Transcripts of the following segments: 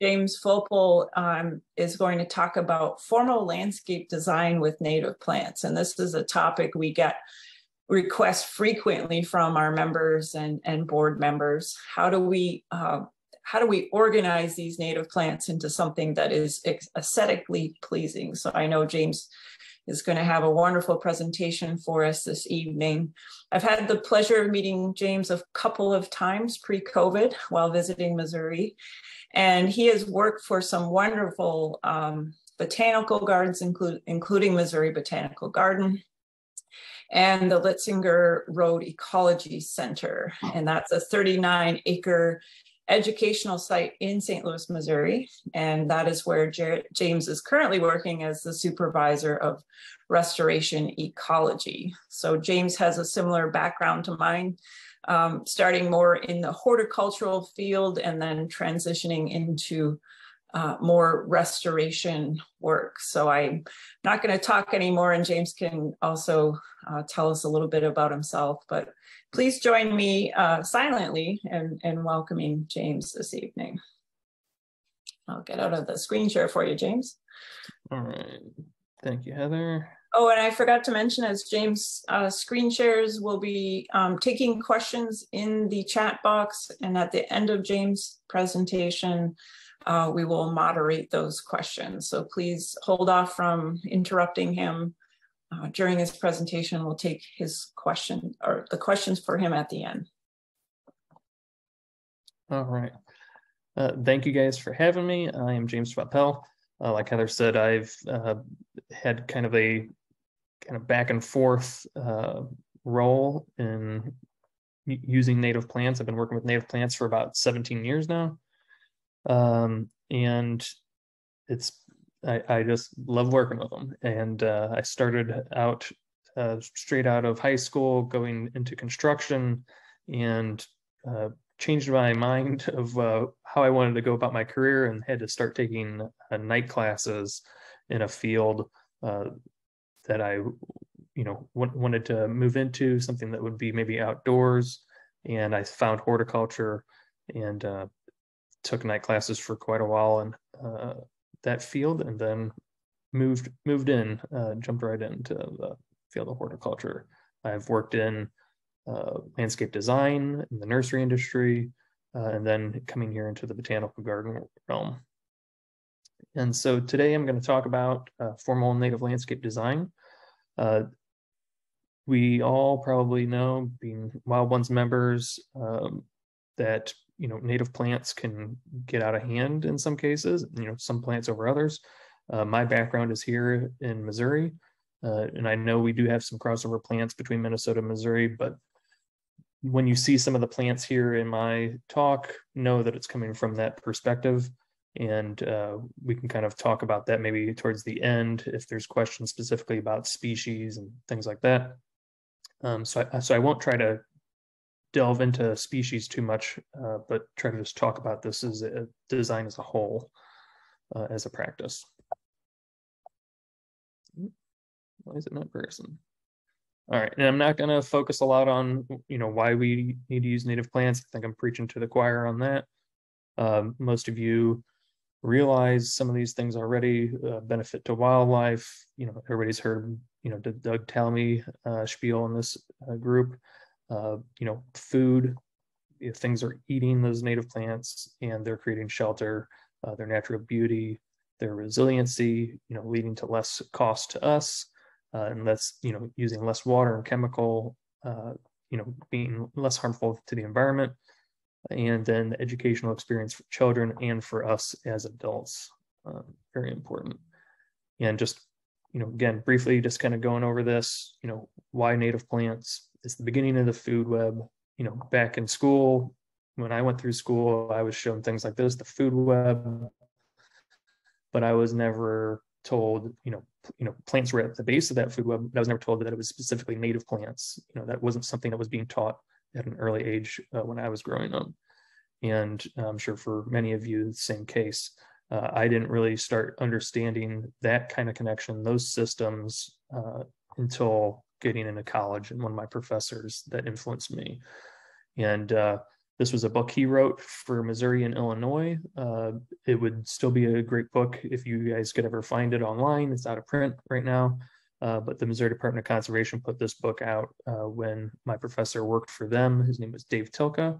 James Faupel is going to talk about formal landscape design with native plants. And this is a topic we get requests frequently from our members and board members. How do we organize these native plants into something that is aesthetically pleasing? So I know James is going to have a wonderful presentation for us this evening. I've had the pleasure of meeting James a couple of times pre-COVID while visiting Missouri, and he has worked for some wonderful botanical gardens, including Missouri Botanical Garden and the Litzinger Road Ecology Center. And that's a 39-acre educational site in St. Louis, Missouri. And that is where James is currently working as the supervisor of restoration ecology. So James has a similar background to mine, starting more in the horticultural field and then transitioning into more restoration work. So I'm not going to talk anymore, and James can also tell us a little bit about himself, but please join me silently in welcoming James this evening. I'll get out of the screen share for you, James. All right. Thank you, Heather. Oh, and I forgot to mention, as James screen shares, we'll be taking questions in the chat box, and at the end of James' presentation, we will moderate those questions. So please hold off from interrupting him during his presentation. We'll take his question or the questions for him at the end. All right. Thank you guys for having me. I am James Faupel. Like Heather said, I've had kind of a back and forth role in using native plants. I've been working with native plants for about 17 years now. And I just love working with them. And I started out straight out of high school, going into construction, and changed my mind of how I wanted to go about my career, and had to start taking night classes in a field that I wanted to move into, something that would be maybe outdoors. And I found horticulture and took night classes for quite a while in that field, and then jumped right into the field of horticulture. I've worked in landscape design in the nursery industry, and then coming here into the botanical garden realm. And so today I'm going to talk about formal native landscape design. We all probably know, being Wild Ones members, that native plants can get out of hand in some cases, some plants over others. My background is here in Missouri, and I know we do have some crossover plants between Minnesota and Missouri, but when you see some of the plants here in my talk, know that it's coming from that perspective. And we can kind of talk about that maybe towards the end if there's questions specifically about species and things like that. So I won't try to delve into species too much, but try to just talk about this as a design as a whole, as a practice. Why is it not person? All right, and I'm not going to focus a lot on why we need to use native plants. I think I'm preaching to the choir on that. Most of you realize some of these things already. Benefit to wildlife. Everybody's heard the Doug Tallamy spiel in this group. Food. If things are eating those native plants, and they're creating shelter, their natural beauty, their resiliency, leading to less cost to us, and that's using less water and chemical, being less harmful to the environment, and then the educational experience for children and for us as adults, very important. And just again, briefly, just kind of going over this, why native plants. It's the beginning of the food web. Back in school, when I went through school, I was shown things like this, the food web, but I was never told, plants were at the base of that food web, but I was never told that it was specifically native plants. That wasn't something that was being taught at an early age when I was growing up. And I'm sure for many of you, the same case. I didn't really start understanding that kind of connection, those systems, until getting into college, and one of my professors that influenced me. And This was a book he wrote for Missouri and Illinois. It would still be a great book if you guys could ever find it online. It's out of print right now. But the Missouri Department of Conservation put this book out when my professor worked for them. His name was Dave Tilka,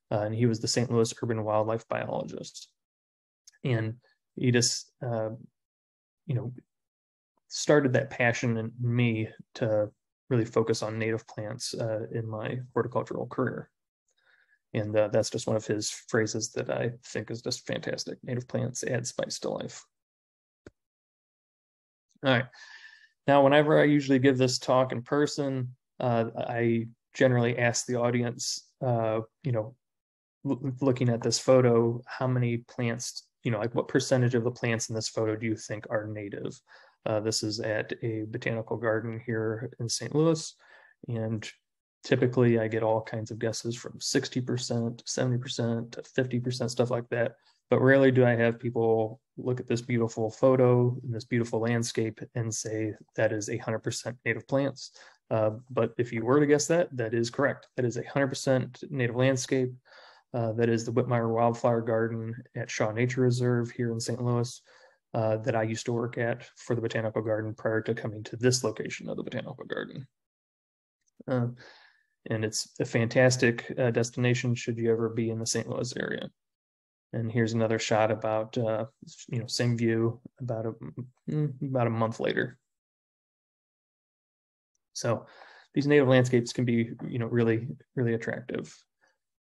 and he was the St. Louis urban wildlife biologist. And he just, started that passion in me to really focus on native plants in my horticultural career. And that's just one of his phrases that I think is just fantastic. Native plants add spice to life. All right. Now, whenever I usually give this talk in person, I generally ask the audience, looking at this photo, how many plants, like what percentage of the plants in this photo do you think are native? This is at a botanical garden here in St. Louis. And typically I get all kinds of guesses from 60% to 70% to 50%, stuff like that. But rarely do I have people look at this beautiful photo and this beautiful landscape and say that is 100% native plants. But if you were to guess that, that is correct. That is 100% native landscape. That is the Whitmire Wildflower Garden at Shaw Nature Reserve here in St. Louis that I used to work at for the Botanical Garden prior to coming to this location of the Botanical Garden. And it's a fantastic destination should you ever be in the St. Louis area. And here's another shot about, same view about a month later. So these native landscapes can be, really, really attractive.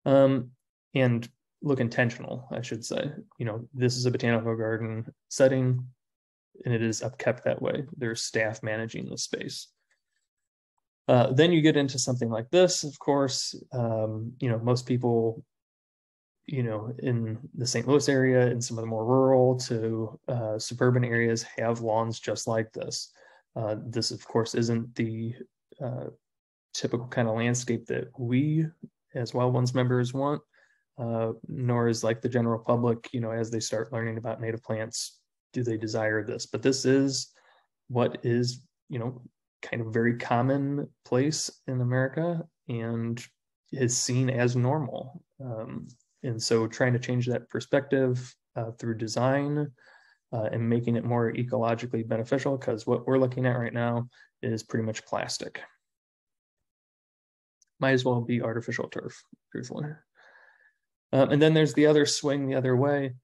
And look intentional, I should say. This is a botanical garden setting, and it is upkept that way. There's staff managing the space. Then you get into something like this, of course. Most people, in the St. Louis area and some of the more rural to suburban areas have lawns just like this. This, of course, isn't the typical kind of landscape that we as Wild Ones members want, nor is like the general public, as they start learning about native plants, do they desire this? But this is what is, kind of very commonplace in America and is seen as normal. And so trying to change that perspective through design and making it more ecologically beneficial, because what we're looking at right now is pretty much plastic. Might as well be artificial turf, truthfully. And then there's the other swing the other way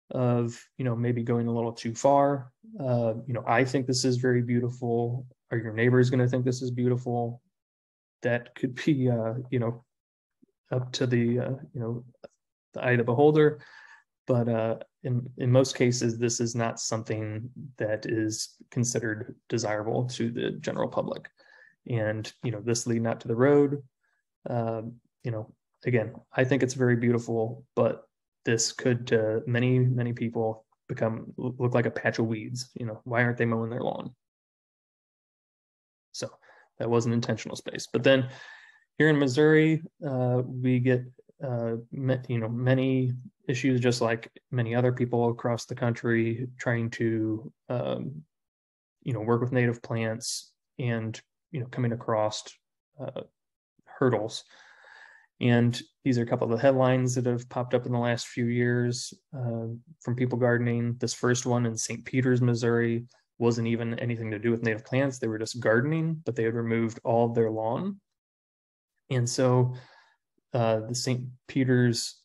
of, maybe going a little too far. I think this is very beautiful. Are your neighbors going to think this is beautiful? That could be, up to the, the eye of the beholder. But in most cases, this is not something that is considered desirable to the general public. And, this leading out to the road, again, I think it's very beautiful, but this could, to many, many people, look like a patch of weeds. Why aren't they mowing their lawn? So that was an intentional space. But then here in Missouri, we get, many issues, just like many other people across the country, trying to, work with native plants and, coming across hurdles. And these are a couple of the headlines that have popped up in the last few years from people gardening. This first one in St. Peters, Missouri, wasn't even anything to do with native plants. They were just gardening, but they had removed all of their lawn. And so the St. Peters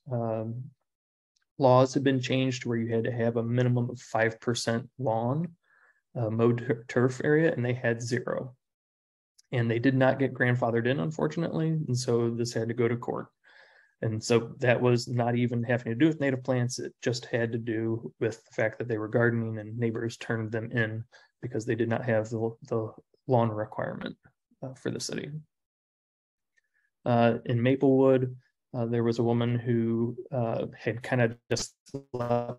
laws had been changed to where you had to have a minimum of 5% lawn mowed turf area, and they had 0. And they did not get grandfathered in, unfortunately. And so this had to go to court. And so that was not even having to do with native plants. It just had to do with the fact that they were gardening and neighbors turned them in because they did not have the lawn requirement for the city. In Maplewood, there was a woman who had kind of just let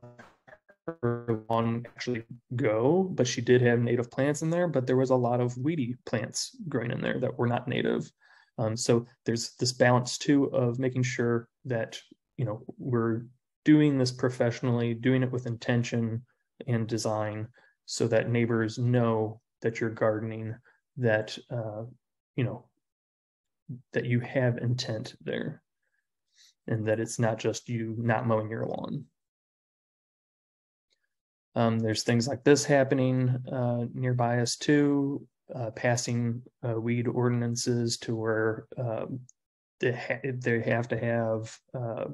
her lawn actually go, but she did have native plants in there, but there was a lot of weedy plants growing in there that were not native. So there's this balance too of making sure that, we're doing this professionally, doing it with intention and design so that neighbors know that you're gardening, that, that you have intent there. and that it's not just you not mowing your lawn. There's things like this happening nearby us too, passing weed ordinances to where they have to have, I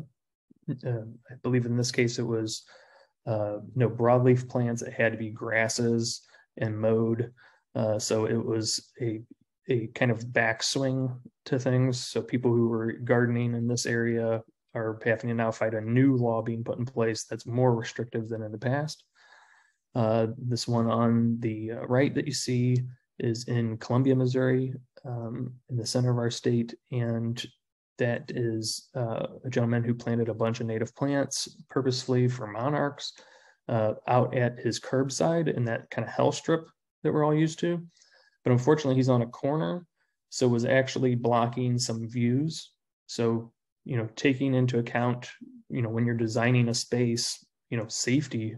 believe in this case it was no broadleaf plants. It had to be grasses and mowed. So it was a kind of backswing to things. So people who were gardening in this area are having to now fight a new law being put in place that's more restrictive than in the past. This one on the right that you see is in Columbia, Missouri, in the center of our state. And that is a gentleman who planted a bunch of native plants purposefully for monarchs out at his curbside in that kind of hell strip that we're all used to. But unfortunately, he's on a corner, so was actually blocking some views. So, you know, taking into account, you know, when you're designing a space, you know, safety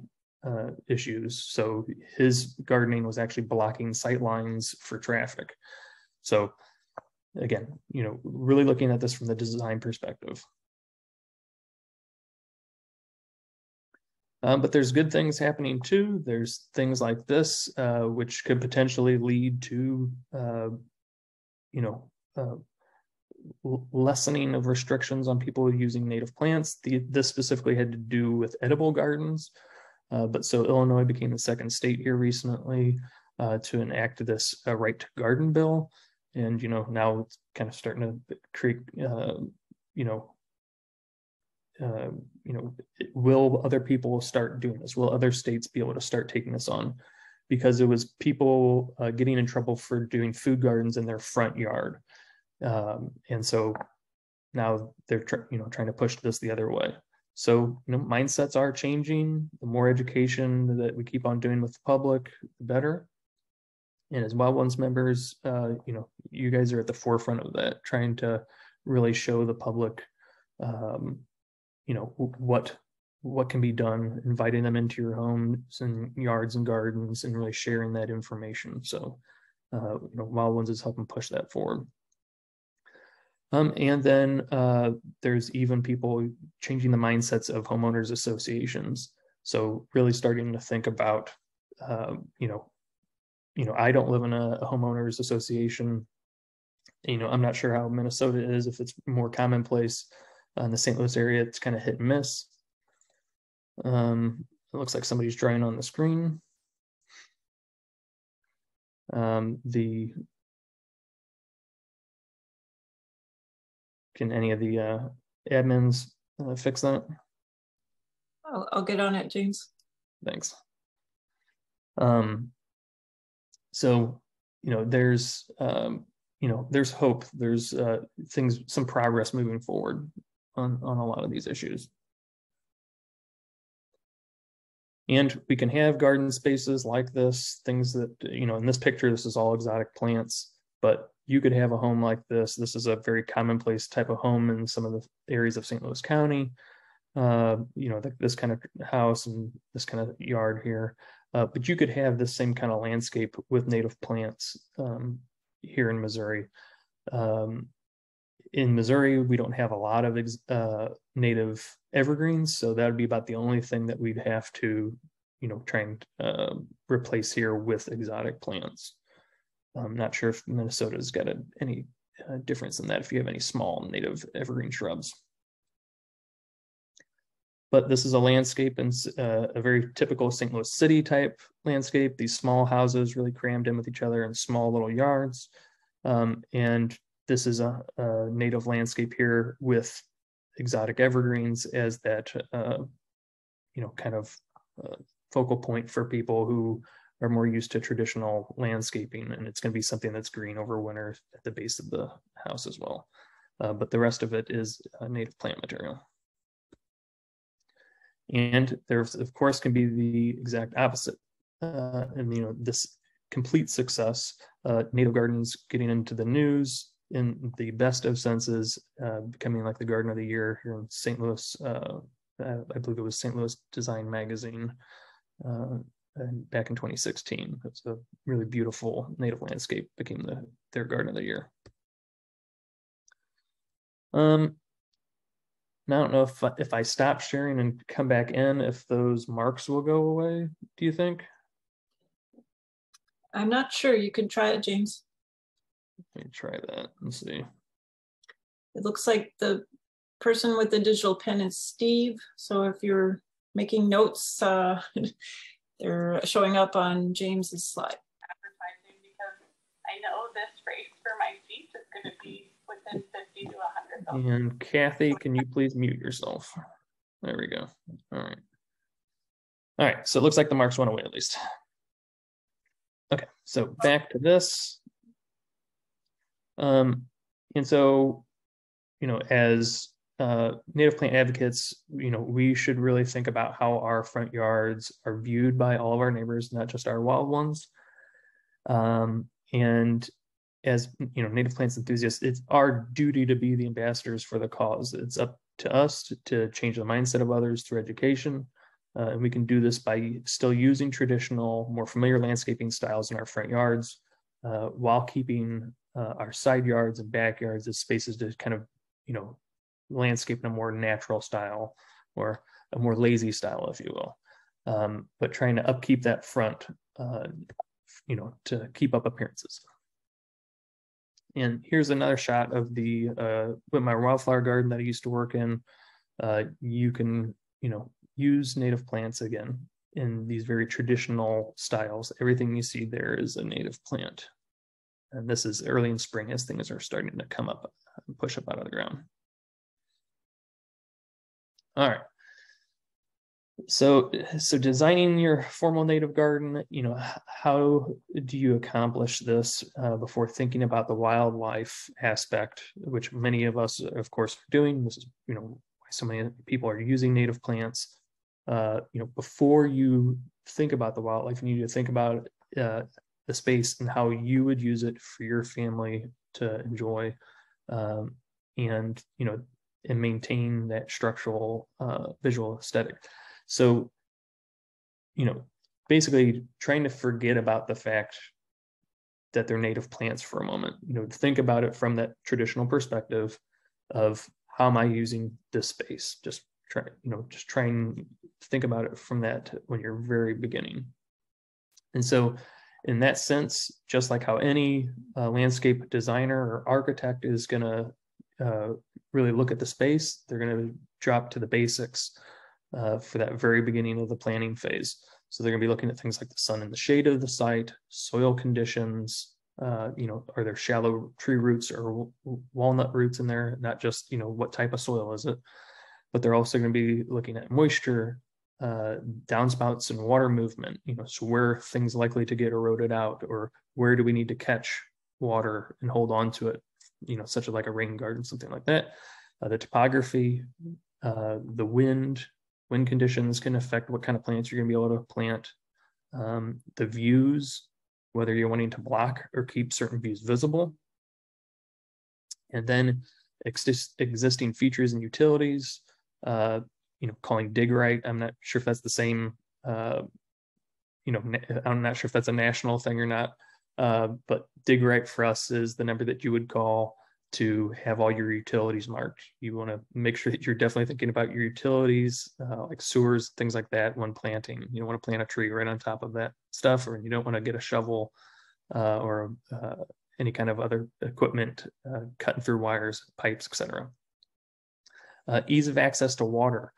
issues. So his gardening was actually blocking sight lines for traffic. So again, you know, really looking at this from the design perspective. But there's good things happening too. There's things like this, which could potentially lead to, you know, lessening of restrictions on people using native plants. This specifically had to do with edible gardens. But so Illinois became the second state here recently to enact this right to garden bill. And, you know, now it's kind of starting to create, will other people start doing this? Will other states be able to start taking this on? Because it was people getting in trouble for doing food gardens in their front yard. And so now they're trying to push this the other way. So, you know, mindsets are changing. The more education that we keep on doing with the public, the better. And as Wildlands members, you know, you guys are at the forefront of that, trying to really show the public, you know, what can be done, inviting them into your homes and yards and gardens, and really sharing that information. So, you know, Wildlands is helping push that forward. And then there's even people changing the mindsets of homeowners associations. So really starting to think about, you know, I don't live in a homeowners association. You know, I'm not sure how Minnesota is, if it's more commonplace. In the St. Louis area, it's kind of hit and miss. It looks like somebody's drawing on the screen. Can any of the admins fix that? I'll get on it, James. Thanks. So, you know, there's hope. There's some progress moving forward on a lot of these issues. And we can have garden spaces like this, things that, you know, in this picture, this is all exotic plants, but you could have a home like this. This is a very commonplace type of home in some of the areas of St. Louis County. You know, this kind of house and this kind of yard here. But you could have this same kind of landscape with native plants here in Missouri. In Missouri, we don't have a lot of native evergreens, so that would be about the only thing that we'd have to, you know, try and replace here with exotic plants. I'm not sure if Minnesota's got any difference in that, if you have any small native evergreen shrubs. But this is a landscape and a very typical St. Louis City type landscape. These small houses really crammed in with each other in small little yards. And this is a native landscape here with exotic evergreens as that, you know, kind of focal point for people who are more used to traditional landscaping. And it's going to be something that's green over winter at the base of the house as well. But the rest of it is native plant material. And there, of course, can be the exact opposite. And, you know, this complete success, native gardens getting into the news in the best of senses, becoming like the garden of the year here in St. Louis. I believe it was St. Louis Design Magazine back in 2016. It's a really beautiful native landscape, became their garden of the year. Now, I don't know if I stop sharing and come back in, if those marks will go away, do you think? I'm not sure. You can try it, James. Let me try that and see. It looks like the person with the digital pen is Steve. So if you're making notes, they're showing up on James's slide. Advertising, because I know this race for my seats is going to be within 50 to 100. And Kathy, can you please mute yourself? There we go. All right. All right, so it looks like the marks went away at least. Okay, so back to this. And so, you know, as native plant advocates, you know, we should really think about how our front yards are viewed by all of our neighbors, not just our wild ones. And as, you know, native plants enthusiasts, it's our duty to be the ambassadors for the cause. It's up to us to change the mindset of others through education. And we can do this by still using traditional, more familiar landscaping styles in our front yards, while keeping our side yards and backyards as spaces to kind of, you know, landscape in a more natural style or a more lazy style, if you will. But trying to upkeep that front, you know, to keep up appearances. And here's another shot of the with my wildflower garden that I used to work in. You can, you know, use native plants again in these very traditional styles. Everything you see there is a native plant. And this is early in spring as things are starting to come up and push up out of the ground. All right. So designing your formal native garden, you know, how do you accomplish this before thinking about the wildlife aspect, which many of us, of course, are doing? This is, you know, why so many people are using native plants. You know, before you think about the wildlife, you need to think about the space and how you would use it for your family to enjoy, and, you know, and maintain that structural visual aesthetic. So, you know, basically trying to forget about the fact that they're native plants for a moment. You know, think about it from that traditional perspective of how am I using this space? Just try and think about it from that when you're very beginning. And so in that sense, just like how any landscape designer or architect is going to really look at the space, they're going to drop to the basics for that very beginning of the planning phase. So they're going to be looking at things like the sun and the shade of the site, soil conditions, you know, are there shallow tree roots or walnut roots in there? Not just, you know, what type of soil is it, but they're also going to be looking at moisture, downspouts and water movement, you know, so where are things likely to get eroded out, or where do we need to catch water and hold on to it, you know, such as like a rain garden, something like that. The topography, the wind conditions can affect what kind of plants you're going to be able to plant. The views, whether you're wanting to block or keep certain views visible. And then existing features and utilities, you know, calling dig right. I'm not sure if that's the same, you know, I'm not sure if that's a national thing or not, but dig right for us is the number that you would call to have all your utilities marked. You want to make sure that you're definitely thinking about your utilities, like sewers, things like that when planting. You don't want to plant a tree right on top of that stuff, or you don't want to get a shovel or any kind of other equipment cutting through wires, pipes, etc. Ease of access to water.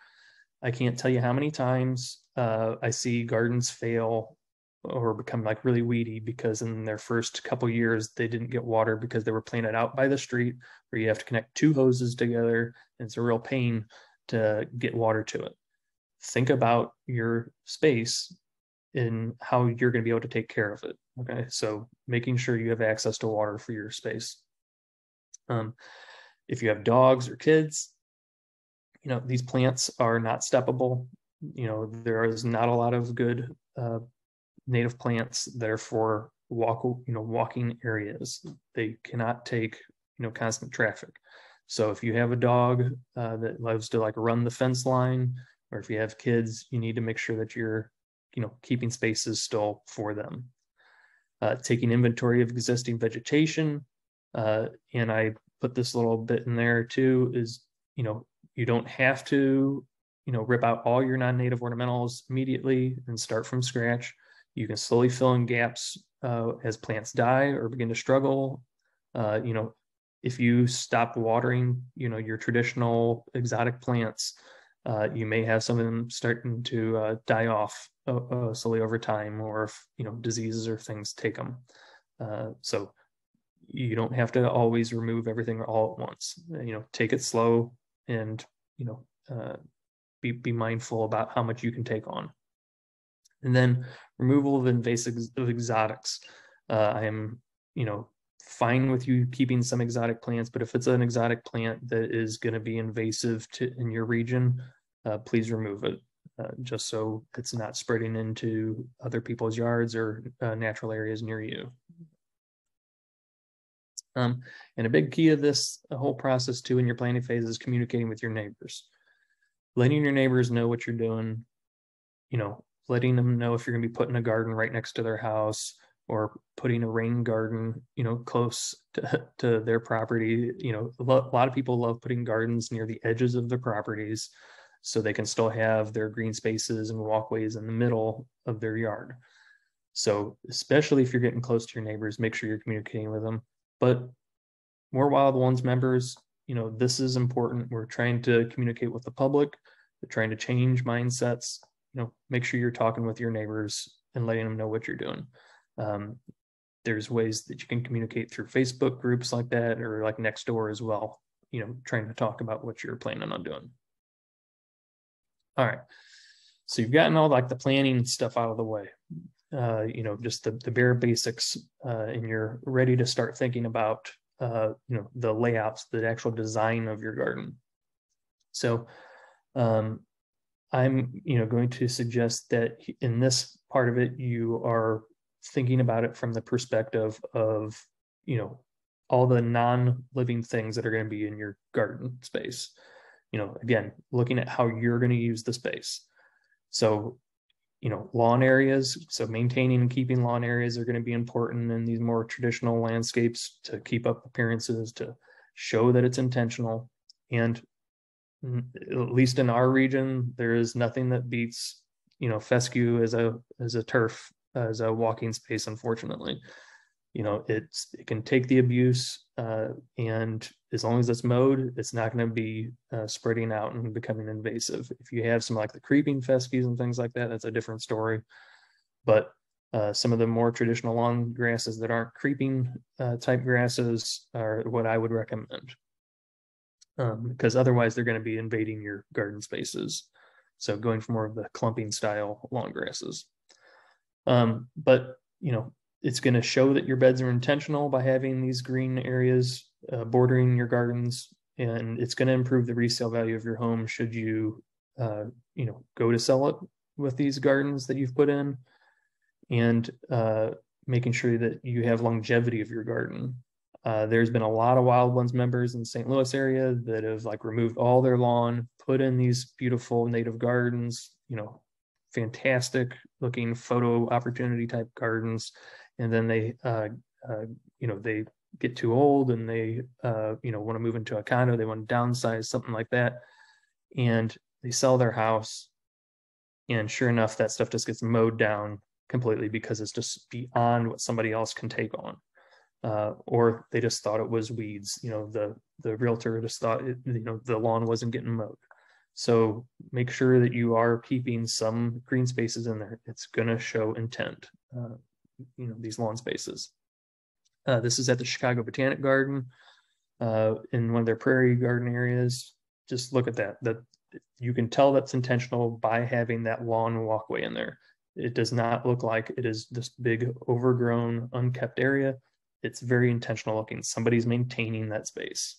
I can't tell you how many times I see gardens fail or become like really weedy because in their first couple years they didn't get water because they were planted out by the street where you have to connect two hoses together, and it's a real pain to get water to it. Think about your space and how you're going to be able to take care of it. Okay, so making sure you have access to water for your space. If you have dogs or kids, you know, these plants are not steppable. You know, there is not a lot of good native plants that are for walking areas. They cannot take, you know, constant traffic. So if you have a dog that loves to like run the fence line, or if you have kids, you need to make sure that you're, you know, keeping spaces still for them. Taking inventory of existing vegetation, and I put this little bit in there too, is, you know, You don't have to, rip out all your non-native ornamentals immediately and start from scratch. You can slowly fill in gaps as plants die or begin to struggle. If you stop watering, your traditional exotic plants, you may have some of them starting to die off slowly over time, or if, diseases or things take them. So you don't have to always remove everything all at once. Take it slow and, be mindful about how much you can take on. And then removal of invasive exotics. I am, fine with you keeping some exotic plants, but if it's an exotic plant that is going to be invasive in your region, please remove it, just so it's not spreading into other people's yards or natural areas near you. And a big key of this whole process too in your planting phase is communicating with your neighbors. Letting your neighbors know what you're doing, letting them know if you're going to be putting a garden right next to their house, or putting a rain garden, close to their property. A lot of people love putting gardens near the edges of their properties so they can still have their green spaces and walkways in the middle of their yard. So especially if you're getting close to your neighbors, make sure you're communicating with them. But more Wild Ones members, this is important. We're trying to communicate with the public. We're trying to change mindsets. Make sure you're talking with your neighbors and letting them know what you're doing. There's ways that you can communicate through Facebook groups like that, or like Nextdoor as well, trying to talk about what you're planning on doing. All right. So you've gotten all like the planning stuff out of the way, just the bare basics, and you're ready to start thinking about, the layouts, the actual design of your garden. So, I'm, going to suggest that in this part of it, you are thinking about it from the perspective of, all the non-living things that are going to be in your garden space. Again, looking at how you're going to use the space. So, lawn areas. So maintaining and keeping lawn areas are going to be important in these more traditional landscapes to keep up appearances, to show that it's intentional. And at least in our region, there is nothing that beats, fescue as a turf, as a walking space, unfortunately. It can take the abuse, and as long as it's mowed, it's not going to be spreading out and becoming invasive. If you have some like the creeping fescues and things like that, that's a different story. But some of the more traditional lawn grasses that aren't creeping type grasses are what I would recommend, because otherwise they're going to be invading your garden spaces. So going for more of the clumping style lawn grasses. But it's going to show that your beds are intentional by having these green areas bordering your gardens, and it's going to improve the resale value of your home should you, go to sell it with these gardens that you've put in, and making sure that you have longevity of your garden. There's been a lot of Wild Ones members in the St. Louis area that have like removed all their lawn, put in these beautiful native gardens, fantastic looking photo opportunity type gardens. And then they, they get too old and they, want to move into a condo, they want to downsize, something like that. And they sell their house. And sure enough, that stuff just gets mowed down completely because it's just beyond what somebody else can take on. Or they just thought it was weeds. The realtor just thought, the lawn wasn't getting mowed. So make sure that you are keeping some green spaces in there. It's going to show intent, these lawn spaces. This is at the Chicago Botanic Garden in one of their prairie garden areas. Just look at that. That you can tell that's intentional by having that lawn walkway in there. It does not look like it is this big overgrown, unkept area. It's very intentional looking. Somebody's maintaining that space.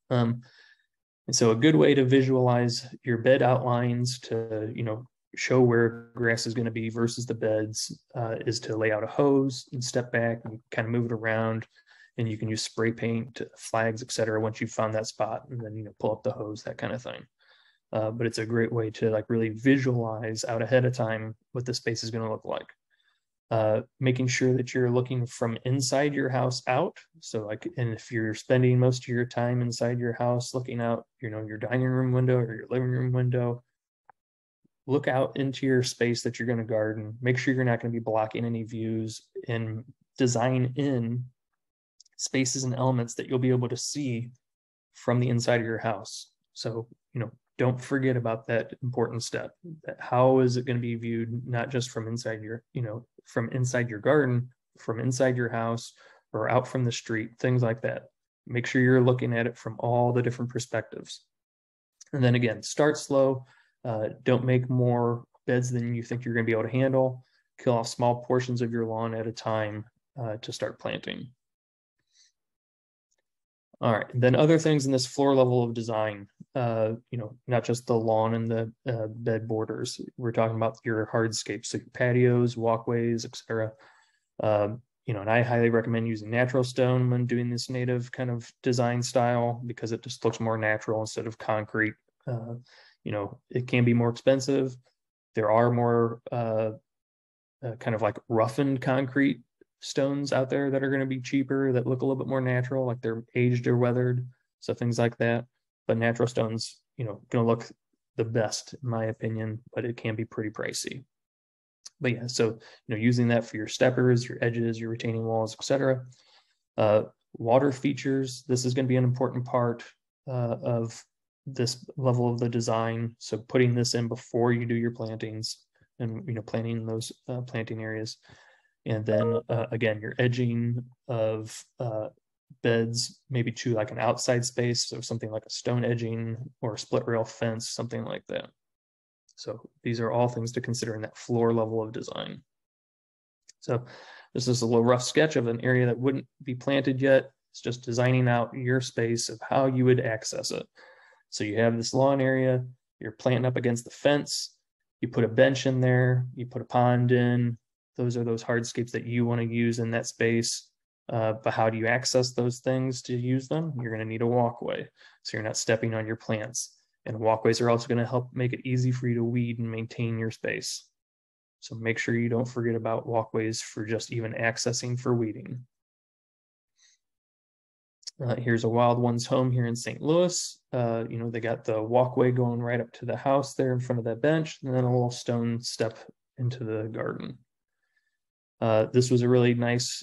And so a good way to visualize your bed outlines to, show where grass is going to be versus the beds is to lay out a hose and step back and kind of move it around. And you can use spray paint, flags, etc. once you've found that spot, and then, pull up the hose, that kind of thing. But it's a great way to like really visualize out ahead of time what the space is going to look like. Making sure that you're looking from inside your house out. So like, and if you're spending most of your time inside your house looking out, your dining room window or your living room window, look out into your space that you're going to garden. Make sure you're not going to be blocking any views, and design in spaces and elements that you'll be able to see from the inside of your house. So, don't forget about that important step. That how is it going to be viewed, not just from inside your, from inside your garden, from inside your house, or out from the street, things like that. Make sure you're looking at it from all the different perspectives. And then again, start slow. Don't make more beds than you think you're going to be able to handle. Kill off small portions of your lawn at a time to start planting. All right, and then other things in this floor level of design, not just the lawn and the bed borders. We're talking about your hardscapes, so your patios, walkways, etc. And I highly recommend using natural stone when doing this native kind of design style, because it just looks more natural instead of concrete. It can be more expensive. There are more kind of like roughened concrete stones out there that are going to be cheaper, that look a little bit more natural, like they're aged or weathered, so things like that. But natural stones, going to look the best in my opinion, but it can be pretty pricey. But yeah, so using that for your steppers, your edges, your retaining walls, etc. Water features, this is going to be an important part of this level of the design. So putting this in before you do your plantings, and planting those planting areas. And then again, your edging of beds, maybe to like an outside space, so something like a stone edging or a split rail fence, something like that. So these are all things to consider in that floor level of design. So this is a little rough sketch of an area that wouldn't be planted yet. It's just designing out your space of how you would access it. So you have this lawn area, you're planting up against the fence, you put a bench in there, you put a pond in. Those are those hardscapes that you want to use in that space. But how do you access those things to use them? You're going to need a walkway, so you're not stepping on your plants. And walkways are also going to help make it easy for you to weed and maintain your space. So make sure you don't forget about walkways for just even accessing for weeding. Here's a Wild Ones home here in St. Louis. They got the walkway going right up to the house there in front of that bench, and then a little stone step into the garden. This was a really nice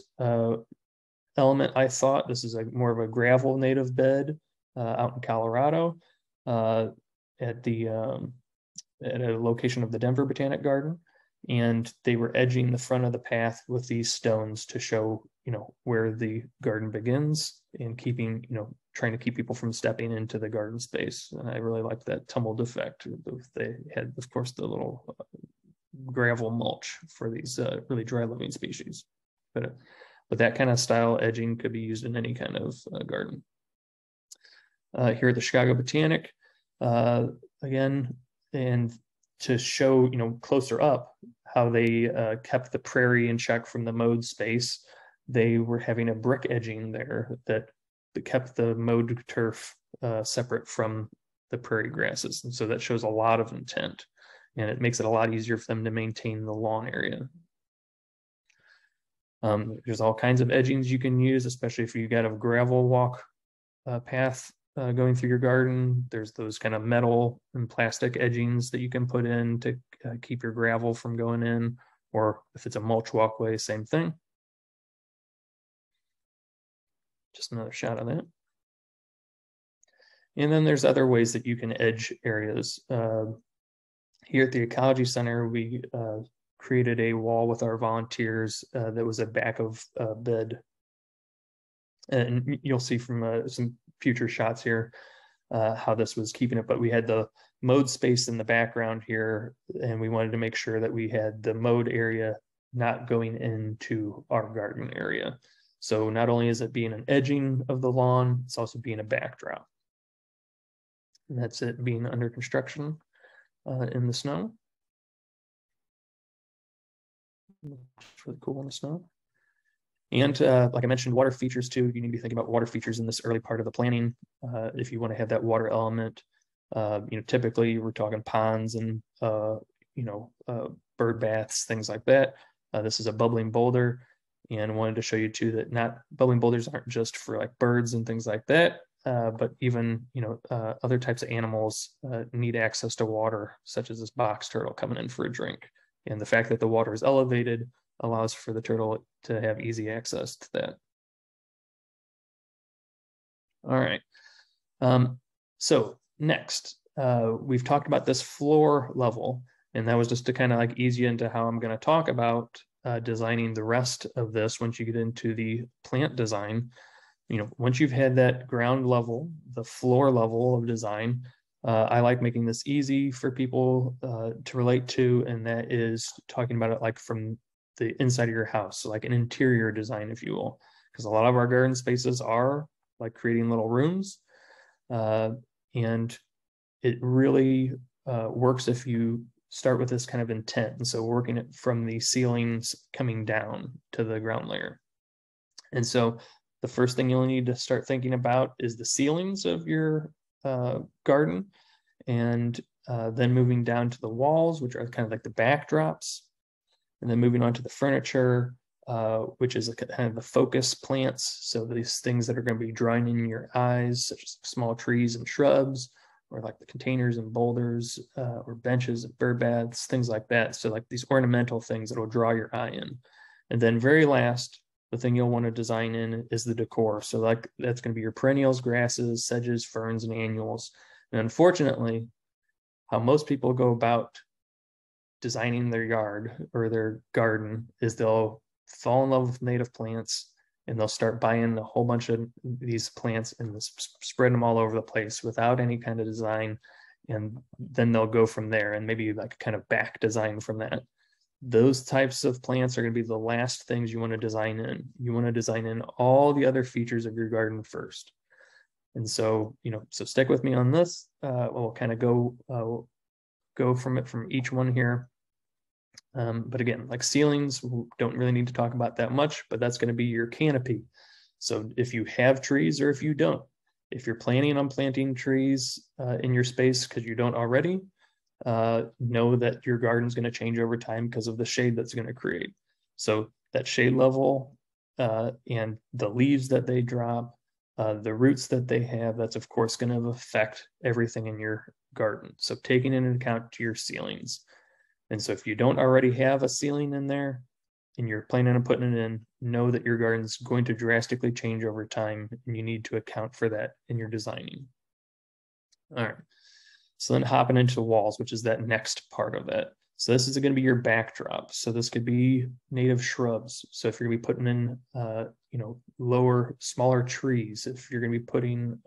element, I thought. This is more of a gravel native bed out in Colorado at a location of the Denver Botanic Garden. And they were edging the front of the path with these stones to show, where the garden begins, and trying to keep people from stepping into the garden space. And I really liked that tumbled effect. They had, of course, the little gravel mulch for these really dry living species. But that kind of style edging could be used in any kind of garden. Here at the Chicago Botanic, again, and to show, closer up how they kept the prairie in check from the mowed space, they were having a brick edging there that kept the mowed turf separate from the prairie grasses. And so that shows a lot of intent, and it makes it a lot easier for them to maintain the lawn area. There's all kinds of edgings you can use, especially if you got a gravel walk path going through your garden. There's those kind of metal and plastic edgings that you can put in to keep your gravel from going in, or if it's a mulch walkway, same thing. Just another shot of that. And then there's other ways that you can edge areas. Here at the Ecology Center, we created a wall with our volunteers that was a back of bed. And you'll see from some future shots here how this was keeping it, but we had the mowed space in the background here, and we wanted to make sure that we had the mowed area not going into our garden area. So not only is it being an edging of the lawn, it's also being a backdrop. And that's it being under construction in the snow. It's really cool in the snow. And like I mentioned, water features too. You need to be thinking about water features in this early part of the planning. If you want to have that water element, typically we're talking ponds and bird baths, things like that. This is a bubbling boulder, and wanted to show you too that not bubbling boulders aren't just for like birds and things like that, but even other types of animals need access to water, such as this box turtle coming in for a drink. And the fact that the water is elevated allows for the turtle to have easy access to that. All right. So next, we've talked about this floor level, and that was just to kind of like ease you into how I'm going to talk about designing the rest of this once you get into the plant design. Once you've had that ground level, the floor level of design, I like making this easy for people to relate to, and that is talking about it like from the inside of your house, so like an interior design, if you will, because a lot of our garden spaces are like creating little rooms, and it really works if you start with this kind of intent. And so working it from the ceilings coming down to the ground layer. And so the first thing you'll need to start thinking about is the ceilings of your garden, and then moving down to the walls, which are kind of like the backdrops, and then moving on to the furniture, which is kind of the focus plants. So these things that are going to be drawing in your eyes, such as small trees and shrubs, or like the containers and boulders, or benches and bird baths, things like that. So like these ornamental things that will draw your eye in. And then very last, the thing you'll want to design in is the decor. So like that's going to be your perennials, grasses, sedges, ferns, and annuals. And unfortunately, how most people go about designing their yard or their garden is they'll fall in love with native plants, and they'll start buying a whole bunch of these plants and spread them all over the place without any kind of design. And then they'll go from there and maybe like kind of back design from that. Those types of plants are going to be the last things you want to design in. You want to design in all the other features of your garden first. And so, so stick with me on this. We'll kind of go from each one here. But again, like ceilings, we don't really need to talk about that much, but that's going to be your canopy. So if you have trees or if you don't, if you're planning on planting trees in your space because you don't already, know that your garden's going to change over time because of the shade that's going to create. So that shade level and the leaves that they drop, the roots that they have, that's of course going to affect everything in your garden. So taking into account to your ceilings. And so if you don't already have a ceiling in there and you're planning on putting it in, know that your garden's going to drastically change over time, and you need to account for that in your designing. All right. So then hopping into walls, which is that next part of that. So this is going to be your backdrop. So this could be native shrubs. So if you're going to be putting in, lower, smaller trees, if you're going to be putting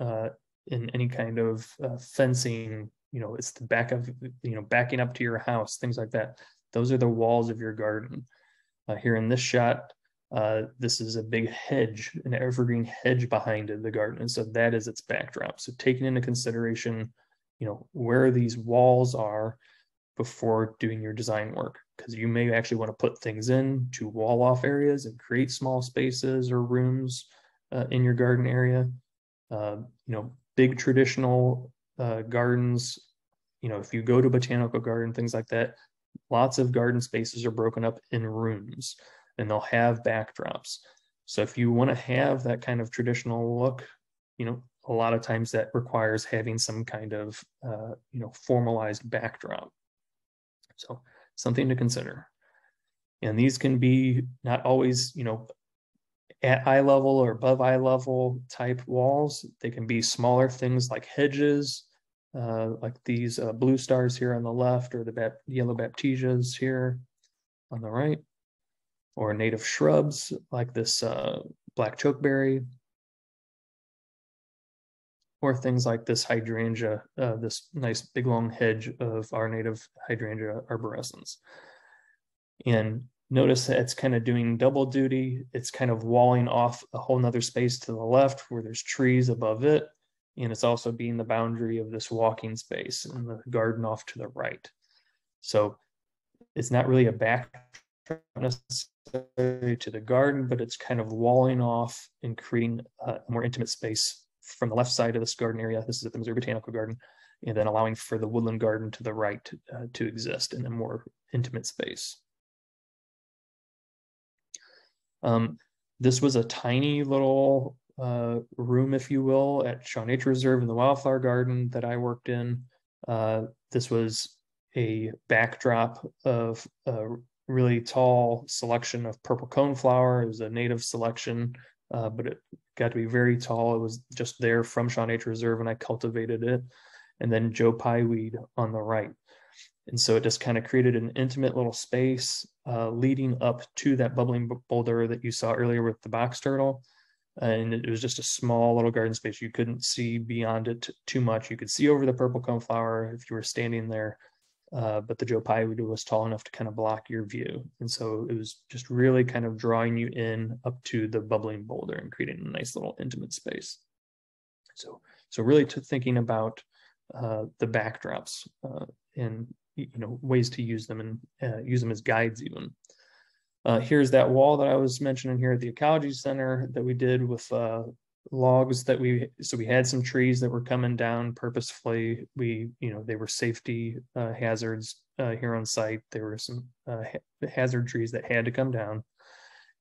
in any kind of fencing, it's the back of, backing up to your house, things like that. Those are the walls of your garden. Here in this shot, this is a big hedge, an evergreen hedge behind it, the garden. And so that is its backdrop. So taking into consideration, where these walls are before doing your design work, because you may actually want to put things in to wall off areas and create small spaces or rooms in your garden area. Big traditional gardens, if you go to botanical garden, things like that, lots of garden spaces are broken up in rooms and they'll have backdrops. So if you want to have that kind of traditional look, a lot of times that requires having some kind of, formalized backdrop. So something to consider. And these can be not always, at eye level or above eye level type walls. They can be smaller things like hedges, like these blue stars here on the left, or the yellow baptisias here on the right, or native shrubs like this black chokeberry, or things like this hydrangea, this nice big long hedge of our native hydrangea arborescens. And notice that it's kind of doing double duty. It's kind of walling off a whole nother space to the left where there's trees above it. And it's also being the boundary of this walking space and the garden off to the right. So it's not really a backdrop necessarily to the garden, but it's kind of walling off and creating a more intimate space from the left side of this garden area. This is the Missouri Botanical Garden, and then allowing for the woodland garden to the right to exist in a more intimate space. This was a tiny little room, if you will, at Shaw Nature Reserve in the Wildflower Garden that I worked in. This was a backdrop of a really tall selection of purple coneflower. It was a native selection, but it got to be very tall. It was just there from Shaw Nature Reserve, and I cultivated it. And then Joe Pye weed on the right. And so it just kind of created an intimate little space leading up to that bubbling boulder that you saw earlier with the box turtle. And it was just a small little garden space. You couldn't see beyond it too much. You could see over the purple coneflower if you were standing there, but the Joe Pye weed was tall enough to kind of block your view. And so it was just really kind of drawing you in up to the bubbling boulder and creating a nice little intimate space. So really thinking about the backdrops and ways to use them and use them as guides even. Here's that wall that I was mentioning here at the Ecology Center that we did with logs that we had some trees that were coming down purposefully. They were safety hazards here on site. There were some hazard trees that had to come down.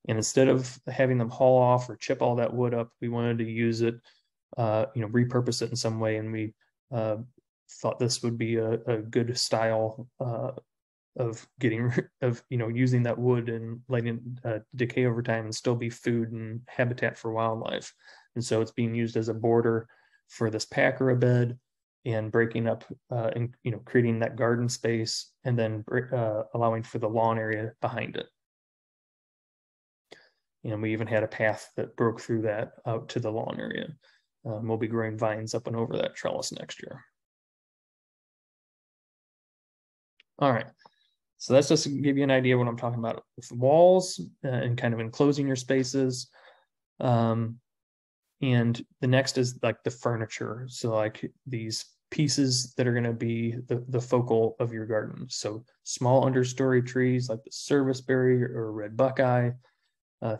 And instead of having them haul off or chip all that wood up, we wanted to use it, repurpose it in some way. And we thought this would be a good style of using that wood and letting it decay over time and still be food and habitat for wildlife. And so it's being used as a border for this pacra bed and breaking up and creating that garden space, and then allowing for the lawn area behind it. And we even had a path that broke through that out to the lawn area. We'll be growing vines up and over that trellis next year. All right, so that's just to give you an idea of what I'm talking about with walls and kind of enclosing your spaces. And the next is like the furniture. So like these pieces that are going to be the focal of your garden. So small understory trees like the serviceberry or red buckeye,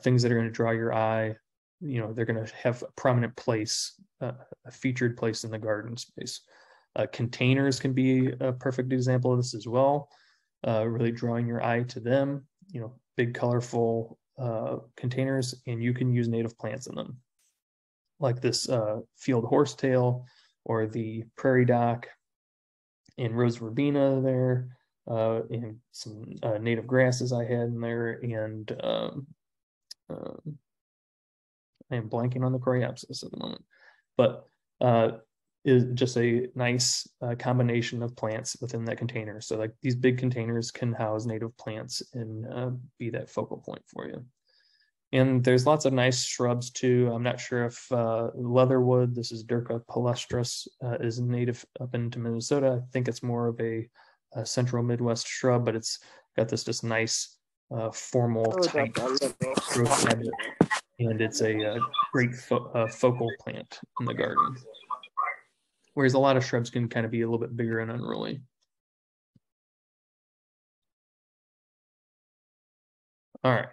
things that are going to draw your eye. They're going to have a prominent place, a featured place in the garden space. Containers can be a perfect example of this as well, really drawing your eye to them, big colorful containers, and you can use native plants in them, like this field horsetail or the prairie dock and rose verbena there, and some native grasses I had in there, and I am blanking on the Coreopsis at the moment, but is just a nice combination of plants within that container. So like these big containers can house native plants and be that focal point for you. And there's lots of nice shrubs too. I'm not sure if leatherwood, this is Dirca palustris, is native up into Minnesota. I think it's more of a central Midwest shrub, but it's got this nice formal tight growth habit, and it's a great focal plant in the garden. Whereas a lot of shrubs can kind of be a little bit bigger and unruly. All right.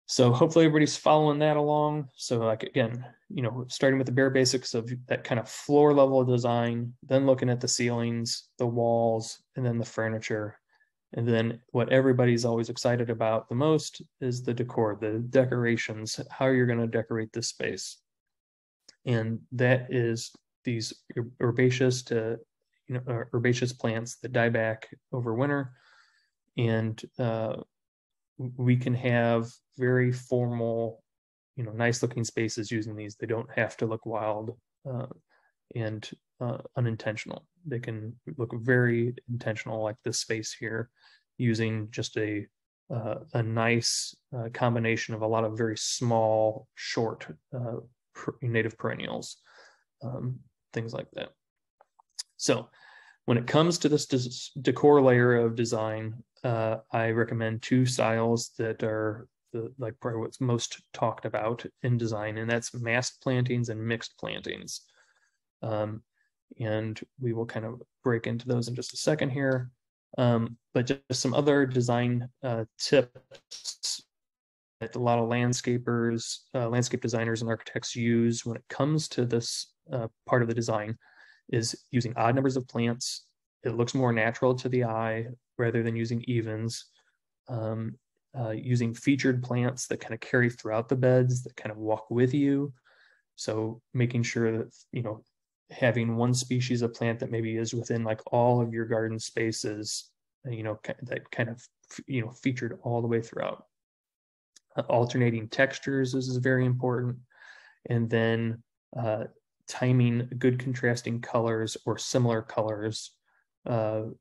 So hopefully everybody's following that along. So like, again, starting with the bare basics of that kind of floor level design, then looking at the ceilings, the walls, and then the furniture. And then what everybody's always excited about the most is the decor, the decorations, how you're going to decorate this space. And that is these herbaceous herbaceous plants that die back over winter. And we can have very formal, nice looking spaces using these. They don't have to look wild and unintentional. They can look very intentional, like this space here, using just a nice combination of a lot of very small, short native perennials, things like that. So when it comes to this decor layer of design, I recommend two styles that are probably what's most talked about in design, and that's massed plantings and mixed plantings. And we will kind of break into those in just a second here. But just some other design tips that a lot of landscapers, landscape designers and architects use when it comes to this part of the design is using odd numbers of plants. It looks more natural to the eye rather than using evens. using featured plants that kind of carry throughout the beds, that kind of walk with you. So making sure that, you know, having one species of plant that maybe is within like all of your garden spaces, you know, that kind of, you know, featured all the way throughout. Alternating textures is very important. And then timing good contrasting colors or similar colors to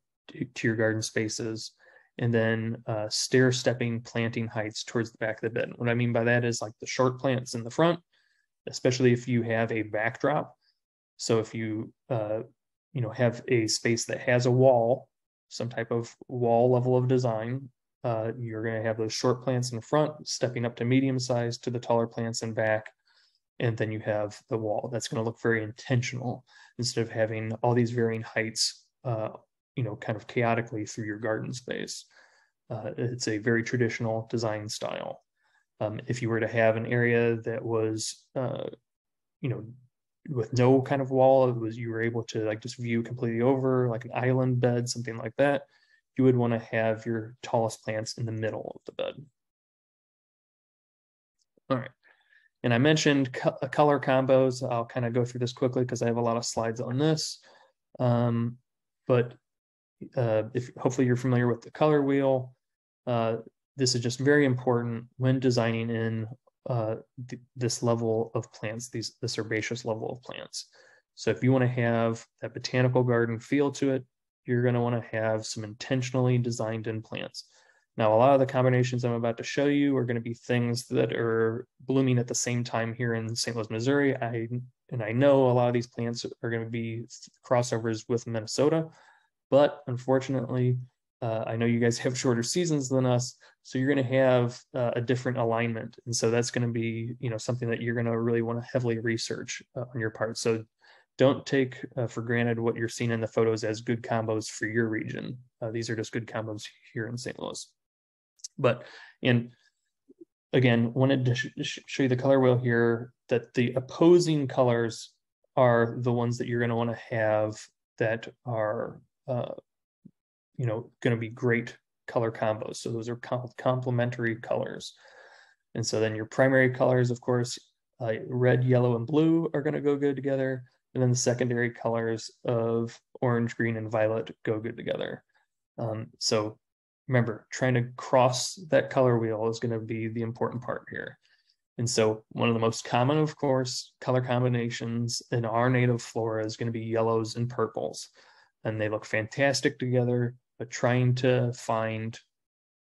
your garden spaces. And then stair-stepping planting heights towards the back of the bed. What I mean by that is like the short plants in the front, especially if you have a backdrop. So if you, you know, have a space that has a wall, some type of wall level of design, you're going to have those short plants in the front, stepping up to medium size to the taller plants in back. And then you have the wall. That's going to look very intentional instead of having all these varying heights, you know, kind of chaotically through your garden space. It's a very traditional design style. If you were to have an area that was, you know, with no kind of wall, it was, you were able to like just view completely over, like an island bed, something like that, you would want to have your tallest plants in the middle of the bed. All right. And I mentioned color combos. I'll kind of go through this quickly because I have a lot of slides on this. But if hopefully you're familiar with the color wheel, this is just very important when designing in this level of plants, this herbaceous level of plants. So if you want to have that botanical garden feel to it, you're going to want to have some intentionally designed in plants. Now, a lot of the combinations I'm about to show you are going to be things that are blooming at the same time here in St. Louis, Missouri. I know a lot of these plants are going to be crossovers with Minnesota, but unfortunately, I know you guys have shorter seasons than us, so you're going to have a different alignment. And so that's going to be, you know, something that you're going to really want to heavily research on your part. So don't take for granted what you're seeing in the photos as good combos for your region. These are just good combos here in St. Louis. But, and again, wanted to show you the color wheel here, that the opposing colors are the ones that you're going to want to have that are, you know, going to be great color combos. So those are complementary colors. And so then your primary colors, of course, red, yellow, and blue are going to go good together. And then the secondary colors of orange, green, and violet go good together. So remember, trying to cross that color wheel is going to be the important part here. And so one of the most common, of course, color combinations in our native flora is going to be yellows and purples. And they look fantastic together, but trying to find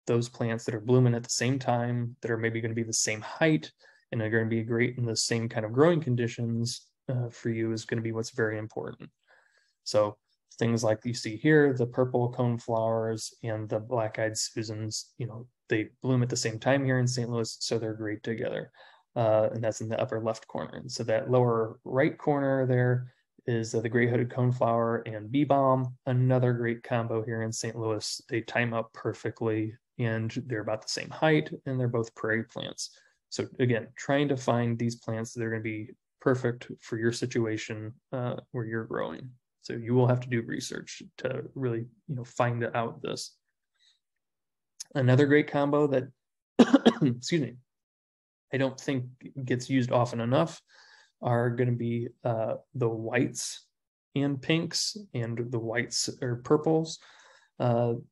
those plants that are blooming at the same time, that are maybe going to be the same height, and are going to be great in the same kind of growing conditions for you is going to be what's very important. So things like you see here, the purple coneflowers and the black-eyed Susans, you know, they bloom at the same time here in St. Louis, so they're great together. And that's in the upper left corner. And so that lower right corner there is the gray-hooded coneflower and bee balm, another great combo here in St. Louis. They time up perfectly, and they're about the same height, and they're both prairie plants. So again, trying to find these plants that are going to be perfect for your situation where you're growing. So you will have to do research to really, you know, find out this. Another great combo that, excuse me, I don't think gets used often enough are going to be the whites and pinks, and the whites or purples. You